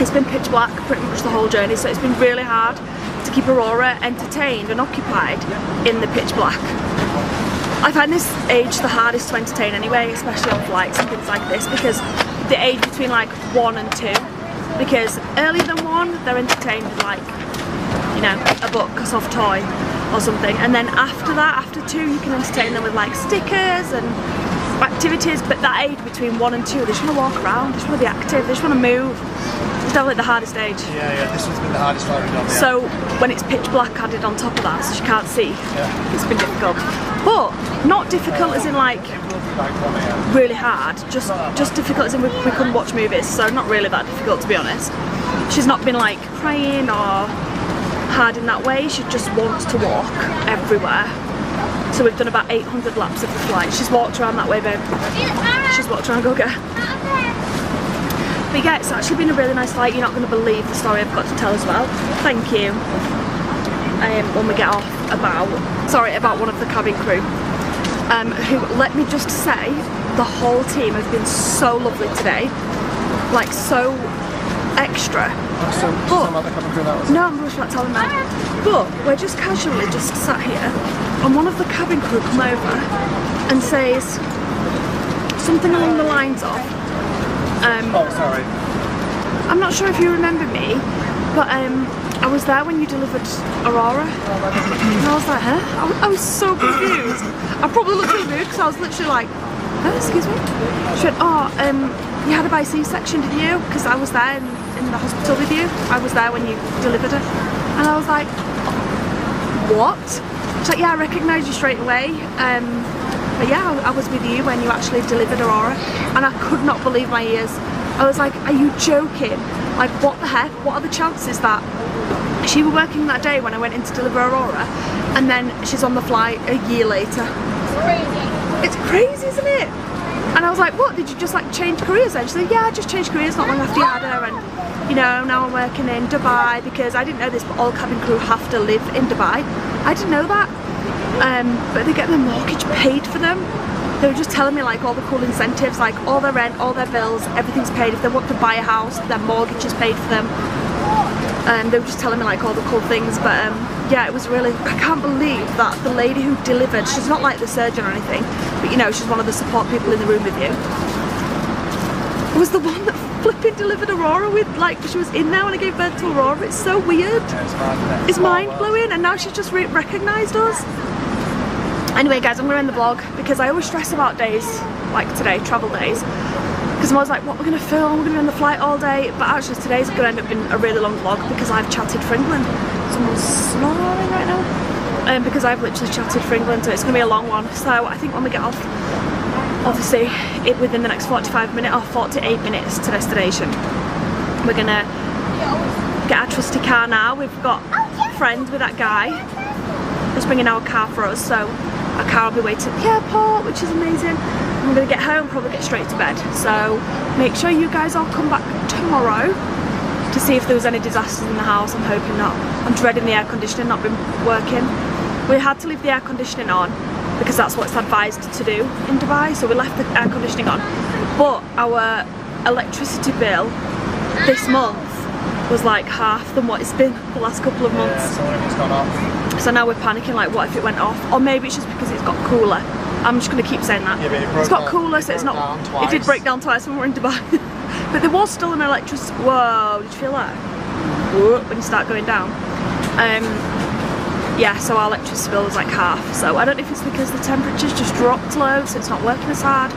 it's been pitch black pretty much the whole journey, so it's been really hard to keep Aurora entertained and occupied in the pitch black. I find this age the hardest to entertain anyway, especially on flights and things like this, because the age between like 1 and 2, because earlier than 1 they're entertained with like, you know, a book, a soft toy or something, and then after that, after 2, you can entertain them with like stickers and activities. But that age between 1 and 2, they just want to walk around, they just want to be active, they just want to move. It's definitely the hardest age. Yeah, this one's been the hardest flight we've done. Yeah. So when it's pitch black added on top of that, so she can't see, it's been difficult. But not difficult as in like really hard, just difficult as in we couldn't watch movies, so not really that difficult to be honest. She's not been like crying or hard in that way, she just wants to walk everywhere. So we've done about 800 laps of the flight. She's walked around that way, babe. She's walked around, go get her. But yeah, it's actually been a really nice flight. You're not going to believe the story I've got to tell as well. Thank you. When we get off, about one of the cabin crew, who, let me just say, the whole team have been so lovely today. Like, so extra. No, I'm not telling them. But we're just casually just sat here, and one of the cabin crew come over and says something along the lines of, oh, sorry. I'm not sure if you remember me, but I was there when you delivered Aurora. And I was like, huh? I was so confused. I probably looked really rude because I was literally like, huh, excuse me? She went, oh, you had her by C-section, didn't you? Because I was there in the hospital with you. I was there when you delivered her. And I was like, what? She's like, yeah, I recognised you straight away. But yeah, I was with you when you actually delivered Aurora. And I could not believe my ears. I was like, are you joking? Like, what the heck? What are the chances that she was working that day when I went in to deliver Aurora, and then she's on the flight a year later? It's crazy, isn't it? And I was like, what, did you just like change careers then? She said, yeah, I just changed careers not long after you had her, and you know, now I'm working in Dubai, because I didn't know this, but all cabin crew have to live in Dubai. I didn't know that. But they get their mortgage paid for them. They were just telling me like all the cool incentives, like all their rent, all their bills, everything's paid. If they want to buy a house, their mortgage is paid for them. They were just telling me like all the cool things, but yeah, it was really, I can't believe that the lady who delivered, she's not like the surgeon or anything, but you know, she's one of the support people in the room with you, was the one that flipping delivered Aurora with, like, she was in there when I gave birth to Aurora. It's so weird. It's mind-blowing, and now she's just recognised us. Anyway guys, I'm going to end the vlog because I always stress about days like today, travel days, because I'm always like, what we're going to film, we're going to be on the flight all day, but actually today's going to end up being a really long vlog because I've chatted for England. Someone's snoring right now. Because I've literally chatted for England, so it's going to be a long one. So I think when we get off, obviously within the next 45 minutes or 48 minutes to destination, we're going to get our trusty car now. We've got friends with that guy who's bringing our car for us, so our car will be waiting at the airport, which is amazing. I'm going to get home, probably get straight to bed. So make sure you guys all come back tomorrow to see if there was any disasters in the house. I'm hoping not. I'm dreading the air conditioning not been working. We had to leave the air conditioning on because that's what it's advised to do in Dubai, so we left the air conditioning on. But our electricity bill this month was like half than what it's been the last couple of months. Yeah, so it's gone off. So now we're panicking, like what if it went off? Or maybe it's just because it's got cooler. I'm just going to keep saying that. Yeah, but it's got cooler, so it's not. It did break down twice when we were in Dubai. But there was still an electricity. Whoa, did you feel that? Whoa, when you start going down. Yeah, so our electricity bill was like half. So I don't know if it's because the temperature's just dropped loads, so it's not working as hard,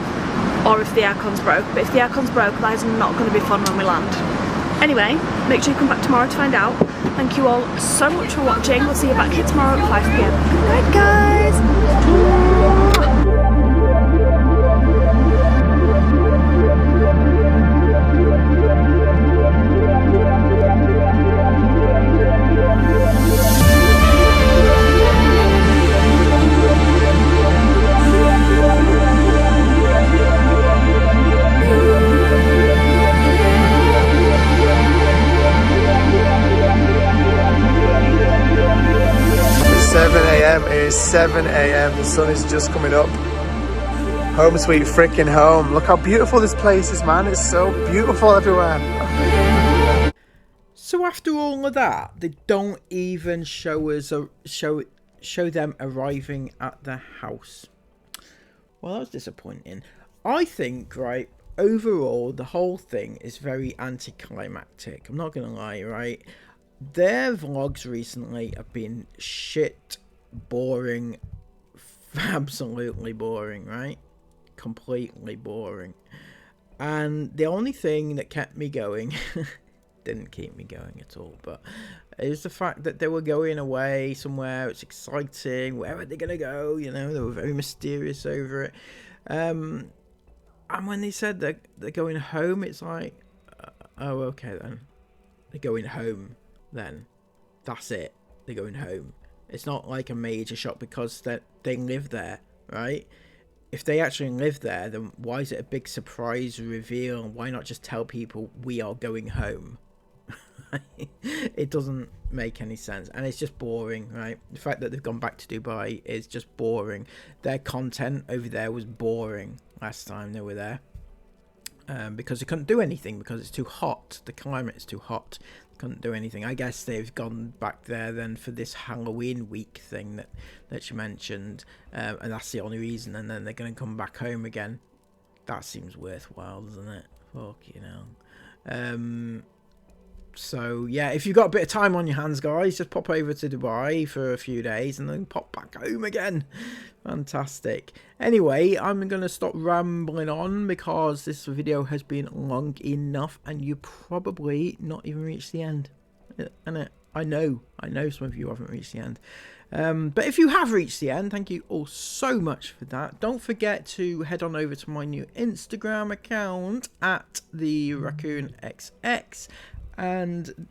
or if the aircon's broke. But if the aircon's broke, that is not going to be fun when we land. Anyway, make sure you come back tomorrow to find out. Thank you all so much for watching. We'll see you back here tomorrow at 5 PM. Good night, guys. It is 7 AM, the sun is just coming up. Home sweet freaking home. Look how beautiful this place is, man. It's so beautiful everywhere. So after all of that, they don't even show us show them arriving at the house. Well, that was disappointing. I think, right, overall, the whole thing is very anticlimactic. I'm not gonna lie, right? Their vlogs recently have been shit, boring, absolutely boring, right? Completely boring. And the only thing that kept me going, didn't keep me going at all, but is the fact that they were going away somewhere. It's exciting. Where are they gonna go? You know, they were very mysterious over it. And when they said that they're going home, it's like, oh, okay then. They're going home then. That's it. They're going home. It's not like a major shock because they live there, right? If they actually live there, then why is it a big surprise reveal? Why not just tell people we are going home? It doesn't make any sense, and it's just boring, right? The fact that they've gone back to Dubai is just boring. Their content over there was boring last time they were there, because they couldn't do anything because it's too hot. The climate is too hot. They couldn't do anything. I guess they've gone back there then for this Halloween week thing that you mentioned, and that's the only reason. And then they're going to come back home again. That seems worthwhile, doesn't it? Fuck, you know. So yeah, if you've got a bit of time on your hands, guys, just pop over to Dubai for a few days and then pop back home again. Fantastic. Anyway, I'm going to stop rambling on because this video has been long enough and you probably not even reached the end. And I know some of you haven't reached the end. But if you have reached the end, thank you all so much for that. Don't forget to head on over to my new Instagram account at the Raccoon XX and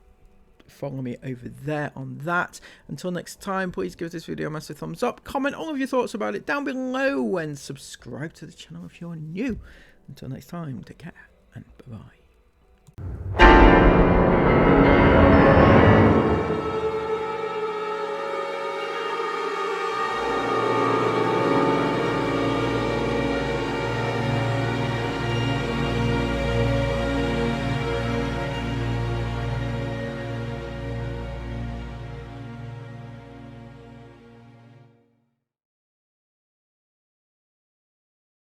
follow me over there on that. Until next time, please give this video a massive thumbs up, comment all of your thoughts about it down below, and subscribe to the channel if you're new. Until next time, take care and bye bye.